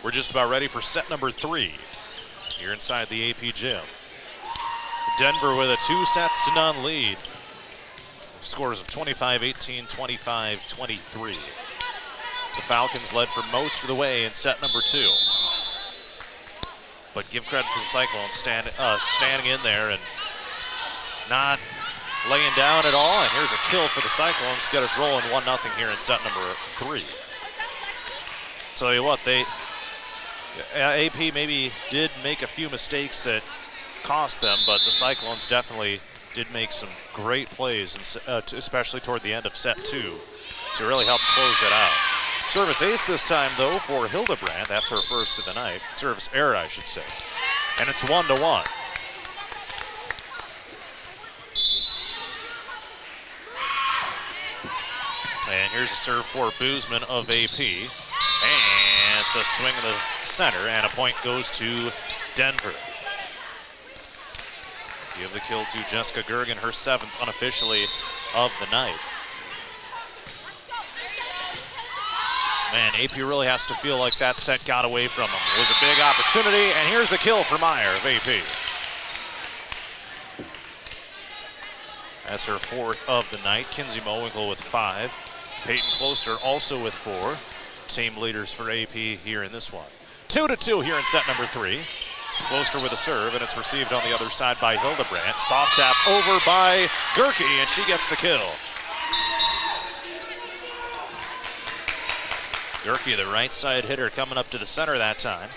We're just about ready for set number 3 here inside the AP gym. Denver with a 2-0 lead. Scores of 25-18, 25-23. The Falcons led for most of the way in set number 2. But give credit to the Cyclones standing in there and not laying down at all. And here's a kill for the Cyclones to get us rolling 1-0 here in set number 3. Tell you what, AP maybe did make a few mistakes that cost them, but the Cyclones definitely did make some great plays, especially toward the end of set 2, to really help close it out. service ace this time, though, for Hildebrandt. That's her first of the night. Service error, I should say. And it's 1-1. And here's a serve for Boozman of AP. And it's a swing in the center, and a point goes to Denver. Give the kill to Jessica Gergen, her 7th unofficially of the night. Man, AP really has to feel like that set got away from him. It was a big opportunity, and here's the kill for Meyer of AP. That's her 4th of the night. Kinsey Mowinkle with 5. Peyton Closer also with 4. Team leaders for AP here in this one. 2-2 here in set number 3. Closer with a serve, and it's received on the other side by Hildebrandt. Soft tap over by Gerke, and she gets the kill. Gerke, the right side hitter, coming up to the center that time.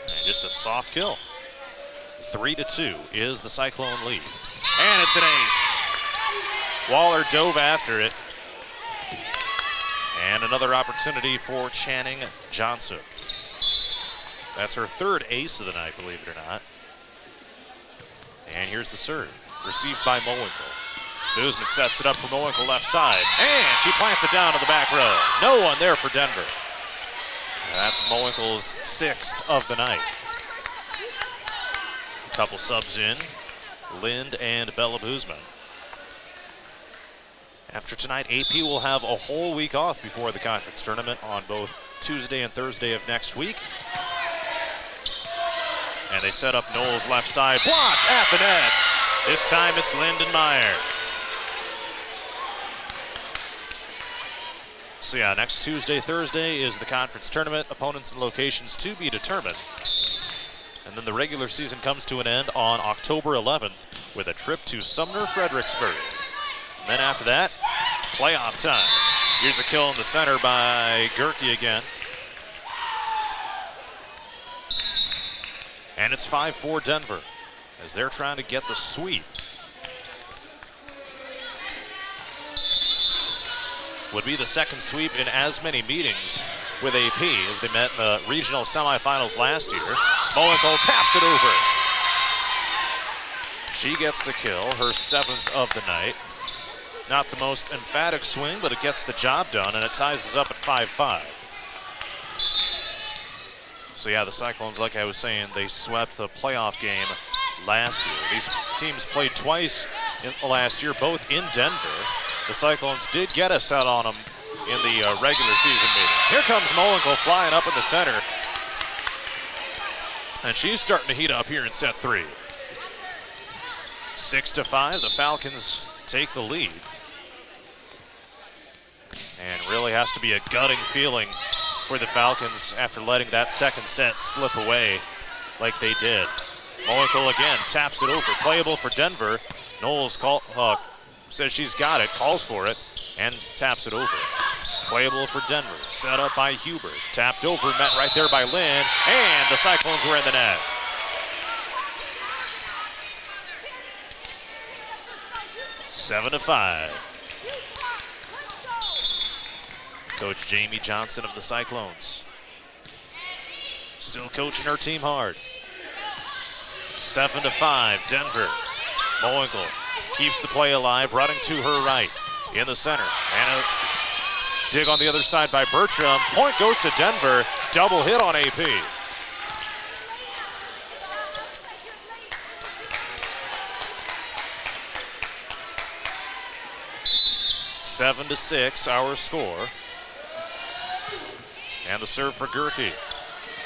And just a soft kill. 3-2 is the Cyclone lead. And it's an ace. Waller dove after it. And another opportunity for Channing Johnson. That's her 3rd ace of the night, believe it or not. And here's the serve, received by Mowinkle. Boozman sets it up for Mowinkle left side, and she plants it down to the back row. No one there for Denver. That's Mowinkle's 6th of the night. A couple subs in, Lind and Bella Boozman. After tonight, AP will have a whole week off before the conference tournament on both Tuesday and Thursday of next week. And they set up Knowles left side, blocked at the net. This time it's Lind and Meyer. So yeah, next Tuesday, Thursday is the conference tournament. Opponents and locations to be determined. And then the regular season comes to an end on October 11th with a trip to Sumner, Fredericksburg. And then after that, playoff time. Here's a kill in the center by Gerke again. And it's 5-4 Denver as they're trying to get the sweep. Would be the second sweep in as many meetings with AP as they met in the regional semifinals last year. Mowinkle taps it over. She gets the kill, her 7th of the night. Not the most emphatic swing, but it gets the job done, and it ties us up at 5-5. So yeah, the Cyclones, like I was saying, they swept the playoff game last year. These teams played twice last year, both in Denver. The Cyclones did get a set on them in the regular season meeting. Here comes Mowinkle flying up in the center. And she's starting to heat up here in set 3. 6-5, the Falcons take the lead. And really has to be a gutting feeling for the Falcons after letting that second set slip away like they did. Mowinkle again taps it over, playable for Denver. Knowles says she's got it, calls for it, and taps it over. Playable for Denver, set up by Hubert, tapped over, met right there by Lynn, and the Cyclones were in the net. Seven to 5. Coach Jamie Johnson of the Cyclones still coaching her team hard. 7-5, Denver. Mowinkle keeps the play alive, running to her right in the center. And a dig on the other side by Bertram. Point goes to Denver. Double hit on AP. Seven to 6, our score. And the serve for Gerke.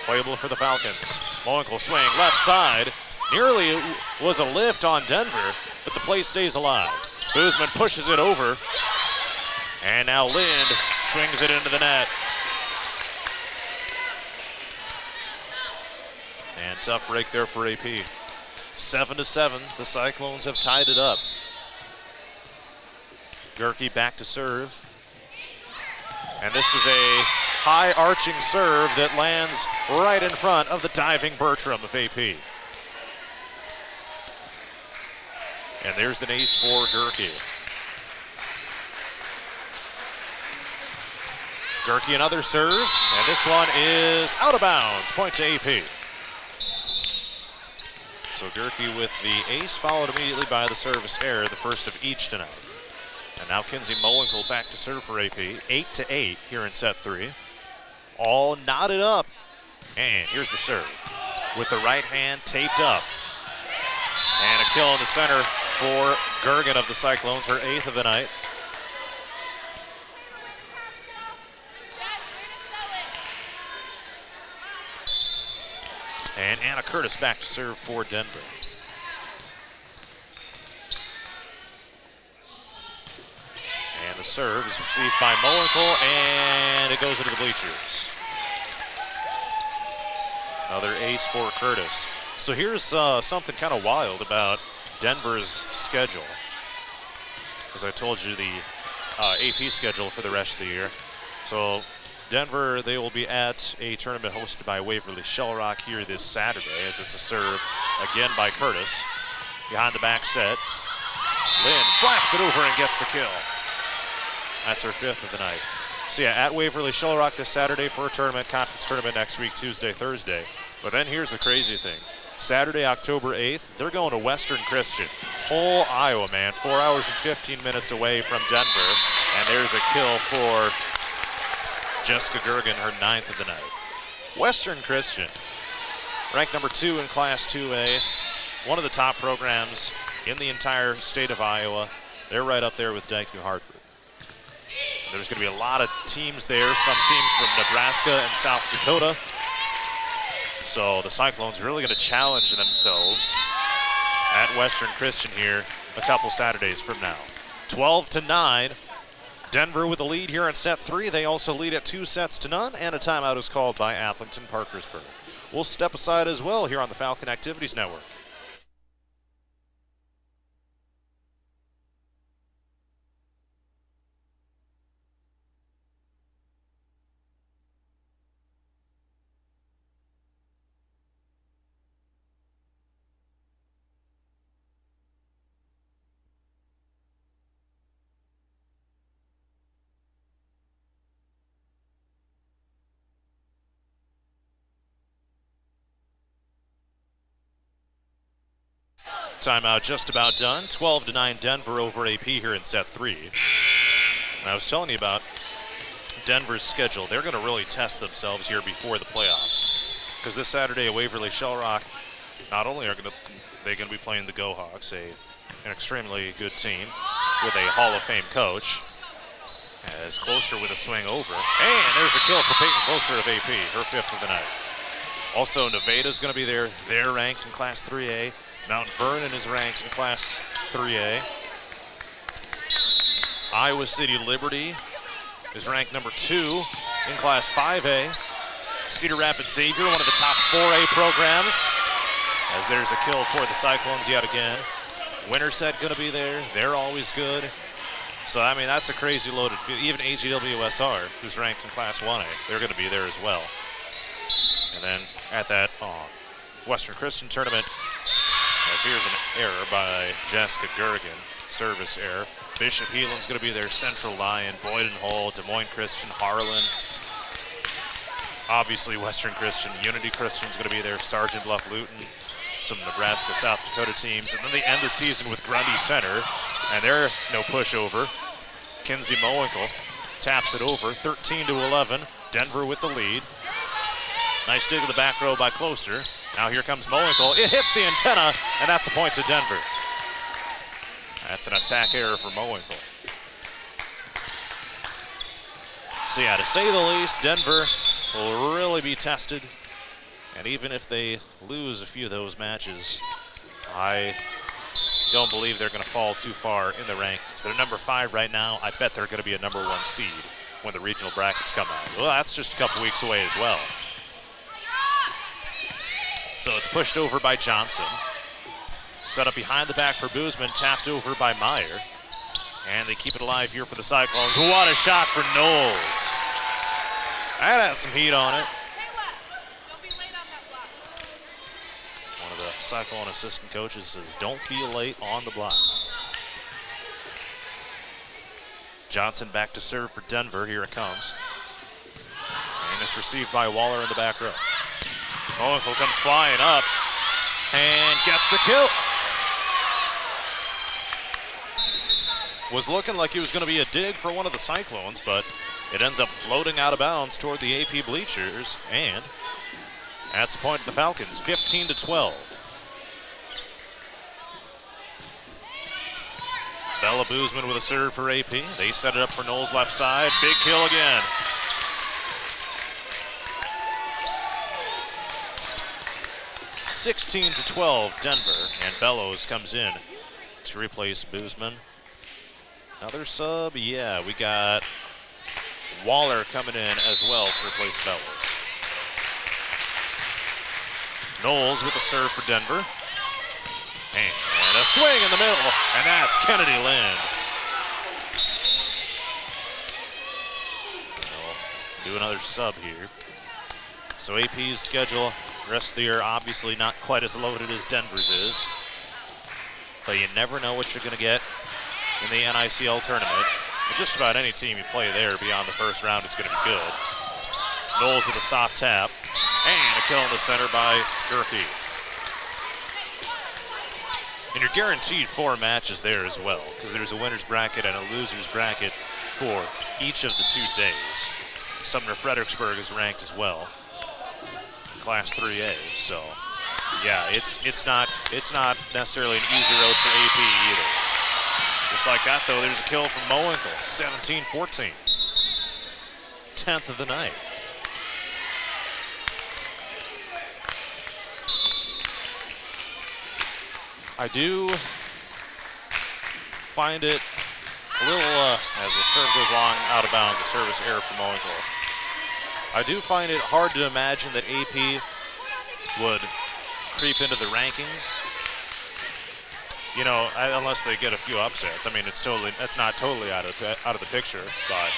Playable for the Falcons. Mowinkle swing left side. Nearly was a lift on Denver, but the play stays alive. Boozman pushes it over. And now Lind swings it into the net. And tough break there for AP. 7-7, the Cyclones have tied it up. Gerke back to serve. And this is a high arching serve that lands right in front of the diving Bertram of AP. And there's an ace for Gerke. Gerke another serve, and this one is out of bounds. Point to AP. So Gerke with the ace, followed immediately by the service error, the first of each tonight. And now Kinsey Mowinkle back to serve for AP. 8-8 here in set 3. All knotted up. And here's the serve with the right hand taped up. And a kill in the center for Gergen of the Cyclones, her 8th of the night. And Anna Curtis back to serve for Denver. And the serve is received by Mowinkle, and it goes into the bleachers. Another ace for Curtis. So here's something kind of wild about Denver's schedule. As I told you, the AP schedule for the rest of the year. So Denver, they will be at a tournament hosted by Waverly Shellrock here this Saturday, as it's a serve again by Curtis. Behind the back set, Lynn slaps it over and gets the kill. That's her 5th of the night. So yeah, at Waverly Shellrock this Saturday for a tournament, conference tournament next week, Tuesday, Thursday. But then here's the crazy thing. Saturday, October 8th, they're going to Western Christian. Whole Iowa, man, 4 hours and 15 minutes away from Denver. And there's a kill for Jessica Gergen, her 9th of the night. Western Christian, ranked number 2 in Class 2A, one of the top programs in the entire state of Iowa. They're right up there with Dike New Hartford. There's going to be a lot of teams there, some teams from Nebraska and South Dakota. So the Cyclones really going to challenge themselves at Western Christian here a couple Saturdays from now. 12-9. Denver with the lead here in set 3. They also lead at 2-0, and a timeout is called by Applington Parkersburg. We'll step aside as well here on the Falcon Activities Network. Timeout just about done. 12-9 Denver over AP here in set 3. And I was telling you about Denver's schedule. They're going to really test themselves here before the playoffs. Because this Saturday at Waverly Shellrock, not only are they going to be playing the Go Hawks, an extremely good team with a Hall of Fame coach. As Closter with a swing over. And there's a kill for Peyton Closter of AP, her 5th of the night. Also, Nevada's going to be there. They're ranked in Class 3A. Mount Vernon is ranked in Class 3A. Iowa City Liberty is ranked number 2 in Class 5A. Cedar Rapids Xavier, one of the top 4A programs, as there's a kill for the Cyclones yet again. Winterset going to be there. They're always good. So, I mean, that's a crazy loaded field. Even AGWSR, who's ranked in Class 1A, they're going to be there as well. And then at that Western Christian tournament, as here's an error by Jessica Gergen, service error. Bishop Heelan's going to be there, Central Lyon, Boyden Hull, Des Moines Christian, Harlan. Obviously Western Christian, Unity Christian's going to be there, Sergeant Bluff Luton, some Nebraska, South Dakota teams. And then they end the season with Grundy Center, and they're no pushover. Kinsey Mowinkle taps it over, 13-11. Denver with the lead. Nice dig to the back row by Closter. Now here comes Mowinkle. It hits the antenna, and that's a point to Denver. That's an attack error for Mowinkle. So yeah, to say the least, Denver will really be tested. And even if they lose a few of those matches, I don't believe they're going to fall too far in the rankings. They're number 5 right now. I bet they're going to be a number 1 seed when the regional brackets come out. Well, that's just a couple weeks away as well. So it's pushed over by Johnson. Set up behind the back for Boozman, tapped over by Meyer. And they keep it alive here for the Cyclones. What a shot for Knowles. That had some heat on it. One of the Cyclone assistant coaches says, don't be late on the block. Johnson back to serve for Denver. Here it comes. pass received by Waller in the back row. Mowinkle comes flying up and gets the kill. Was looking like it was going to be a dig for one of the Cyclones, but it ends up floating out of bounds toward the AP bleachers, and that's the point of the Falcons, 15-12. Bella Boozman with a serve for AP. They set it up for Knowles left side. Big kill again. (16-12) Denver, and Bellows comes in to replace Boozman. Another sub, yeah, we got Waller coming in as well to replace Bellows. Knowles with a serve for Denver. And a swing in the middle, and that's Kennedy Lind. We'll do another sub here. So AP's schedule rest of the year obviously not quite as loaded as Denver's is, but you never know what you're going to get in the NICL tournament. And just about any team you play there beyond the first round is going to be good. Knowles with a soft tap, and a kill in the center by Gerke. And you're guaranteed 4 matches there as well, because there's a winner's bracket and a loser's bracket for each of the 2 days. Sumner Fredericksburg is ranked as well, Class 3A. So, yeah, it's not necessarily an easy road for AP either. Just like that, though, there's a kill from Mowinkle, 17-14, 10th of the night. I do find it a little, as the serve goes long out of bounds, a service error for Mowinkle. I do find it hard to imagine that AP would creep into the rankings, you know, unless they get a few upsets. I mean, it's not totally out of the picture, but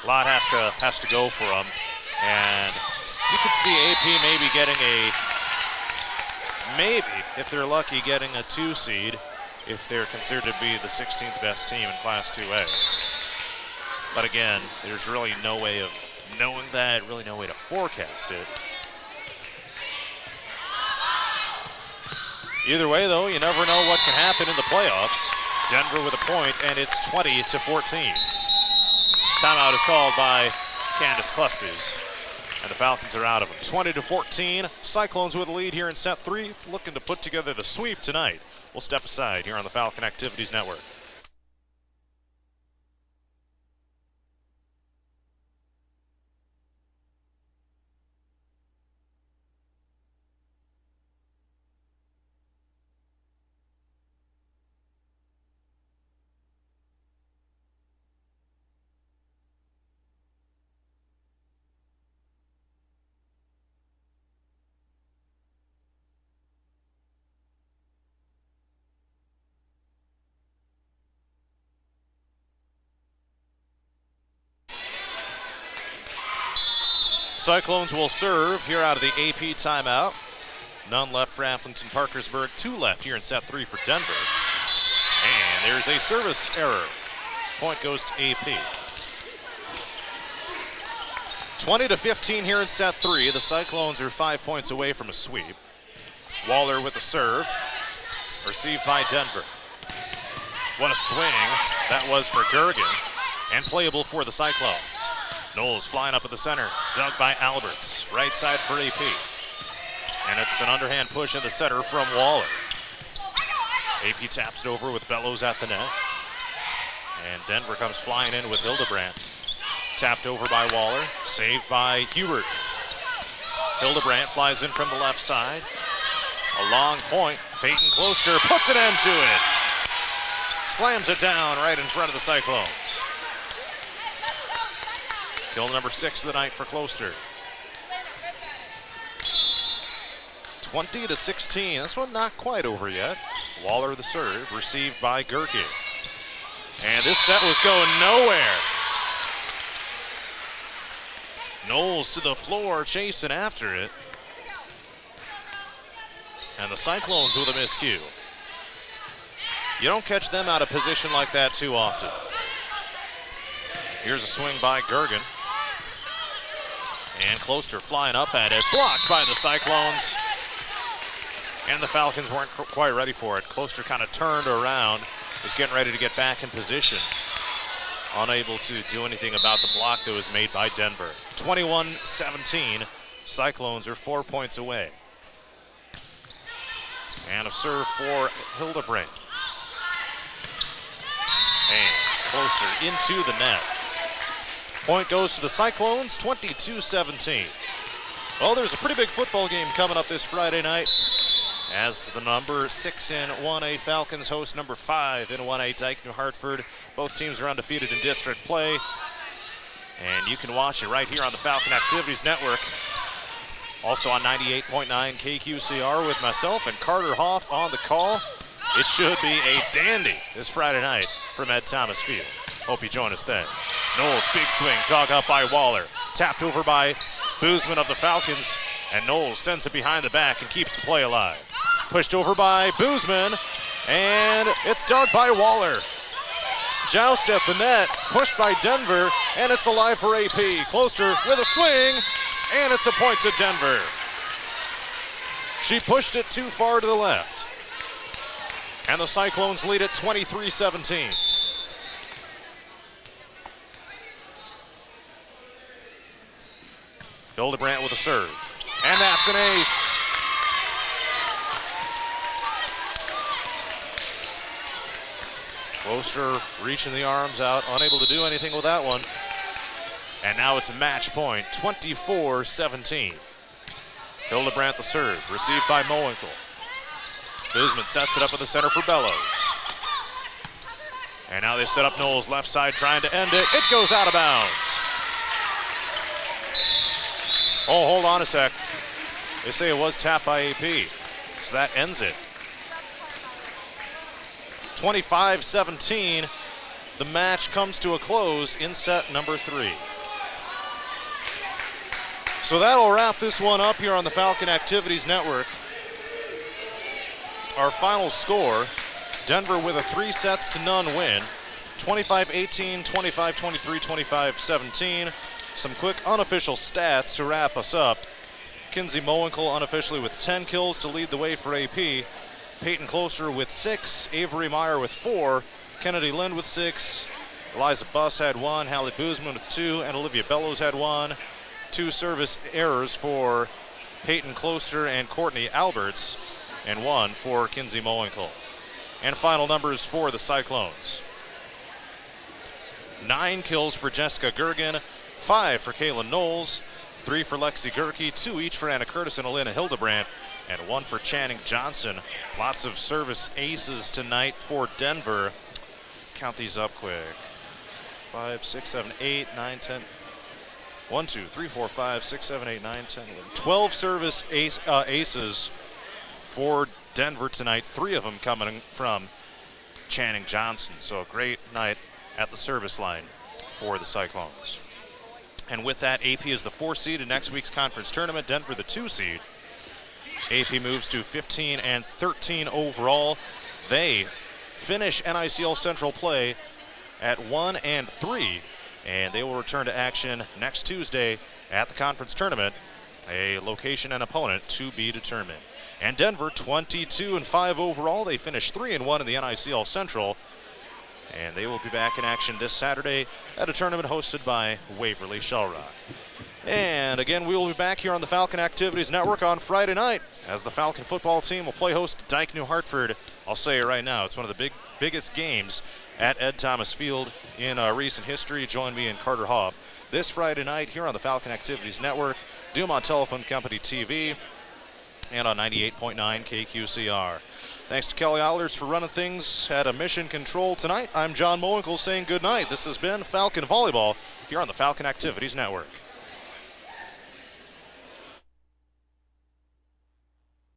a lot has to go for them, and you could see AP maybe getting maybe, if they're lucky, getting a 2 seed if they're considered to be the 16th best team in Class 2A. But again, there's really no way of knowing that, really no way to forecast it. Either way, though, you never know what can happen in the playoffs. Denver with a point, and it's 20-14. Timeout is called by Candace Cluspies, and the Falcons are out of them. 20-14, Cyclones with a lead here in set 3, looking to put together the sweep tonight. We'll step aside here on the Falcon Activities Network. Cyclones will serve here out of the AP timeout. None left for Appleton Parkersburg. 2 left here in set 3 for Denver. And there's a service error. Point goes to AP. 20-15 here in set 3. The Cyclones are 5 points away from a sweep. Waller with the serve. Received by Denver. What a swing that was for Gergen. And playable for the Cyclones. Knowles flying up at the center, dug by Alberts. Right side for AP. And it's an underhand push in the center from Waller. AP taps it over with Bellows at the net. And Denver comes flying in with Hildebrandt. Tapped over by Waller, saved by Hubert. Hildebrandt flies in from the left side. A long point, Peyton Closter puts an end to it. Slams it down right in front of the Cyclones. Kill number 6 of the night for Closter. 20-16. This one not quite over yet. Waller the serve, received by Gerke. And this set was going nowhere. Knowles to the floor, chasing after it. And the Cyclones with a miscue. You don't catch them out of position like that too often. Here's a swing by Gergen. And Closter flying up at it, blocked by the Cyclones. And the Falcons weren't quite ready for it. Closter kind of turned around, was getting ready to get back in position. Unable to do anything about the block that was made by Denver. 21-17, Cyclones are 4 points away. And a serve for Hildebrandt. And Closter into the net. Point goes to the Cyclones, 22-17. Well, there's a pretty big football game coming up this Friday night as the number 6 in 1A Falcons host number 5 in 1A Dyke New Hartford. Both teams are undefeated in district play. And you can watch it right here on the Falcon Activities Network. Also on 98.9 KQCR with myself and Carter Hoff on the call. It should be a dandy this Friday night from Ed Thomas Field. Hope you join us then. Knowles, big swing, dug up by Waller. Tapped over by Boozman of the Falcons. And Knowles sends it behind the back and keeps the play alive. Pushed over by Boozman. And it's dug by Waller. Joust at the net, pushed by Denver, and it's alive for AP. Closter with a swing, and it's a point to Denver. She pushed it too far to the left. And the Cyclones lead it 23-17. Hildebrandt with a serve. And that's an ace. Closter reaching the arms out, unable to do anything with that one. And now it's a match point, 24-17. Hildebrandt the serve, received by Mowinkle. Boozman sets it up in the center for Bellows. And now they set up Knowles left side trying to end it. It goes out of bounds. Oh, hold on a sec. They say it was tapped by AP, so that ends it. 25-17, the match comes to a close in set number 3. So that'll wrap this one up here on the Falcon Activities Network. Our final score, Denver with a 3-0 win, 25-18, 25-23, 25-17. Some quick unofficial stats to wrap us up. Kinsey Mowinkle unofficially with 10 kills to lead the way for AP. Peyton Closter with 6, Avery Meyer with 4, Kennedy Lind with 6, Eliza Buss had 1, Hallie Boozman with 2, and Olivia Bellows had 1. 2 service errors for Peyton Closter and Courtney Alberts, and 1 for Kinsey Mowinkle. And final numbers for the Cyclones. 9 kills for Jessica Gergen, 5 for Kaylin Knowles, 3 for Lexi Gerke, 2 each for Anna Curtis and Elena Hildebrandt, and 1 for Channing Johnson. Lots of service aces tonight for Denver. Count these up quick. 5, 6, 7, 8, 9, 10. 1, 2, 3, 4, 5, 6, 7, 8, 9, 10, 11. 12 service aces for Denver tonight. 3 of them coming from Channing Johnson. So a great night at the service line for the Cyclones. And with that, AP is the 4 seed in next week's conference tournament. Denver the 2 seed. AP moves to 15-13 overall. They finish NICL Central play at 1-3, and they will return to action next Tuesday at the conference tournament. A location and opponent to be determined. And Denver 22-5 overall. They finish 3-1 in the NICL Central. And they will be back in action this Saturday at a tournament hosted by Waverly Shellrock. And again, we will be back here on the Falcon Activities Network on Friday night as the Falcon football team will play host to Dyke New Hartford. I'll say it right now, it's one of the biggest games at Ed Thomas Field in recent history. Join me and Carter Hoff this Friday night here on the Falcon Activities Network, Dumont Telephone Company TV, and on 98.9 KQCR. Thanks to Kelly Eilers for running things at a mission control tonight. I'm John Mowinkle saying good night. This has been Falcon Volleyball here on the Falcon Activities Network.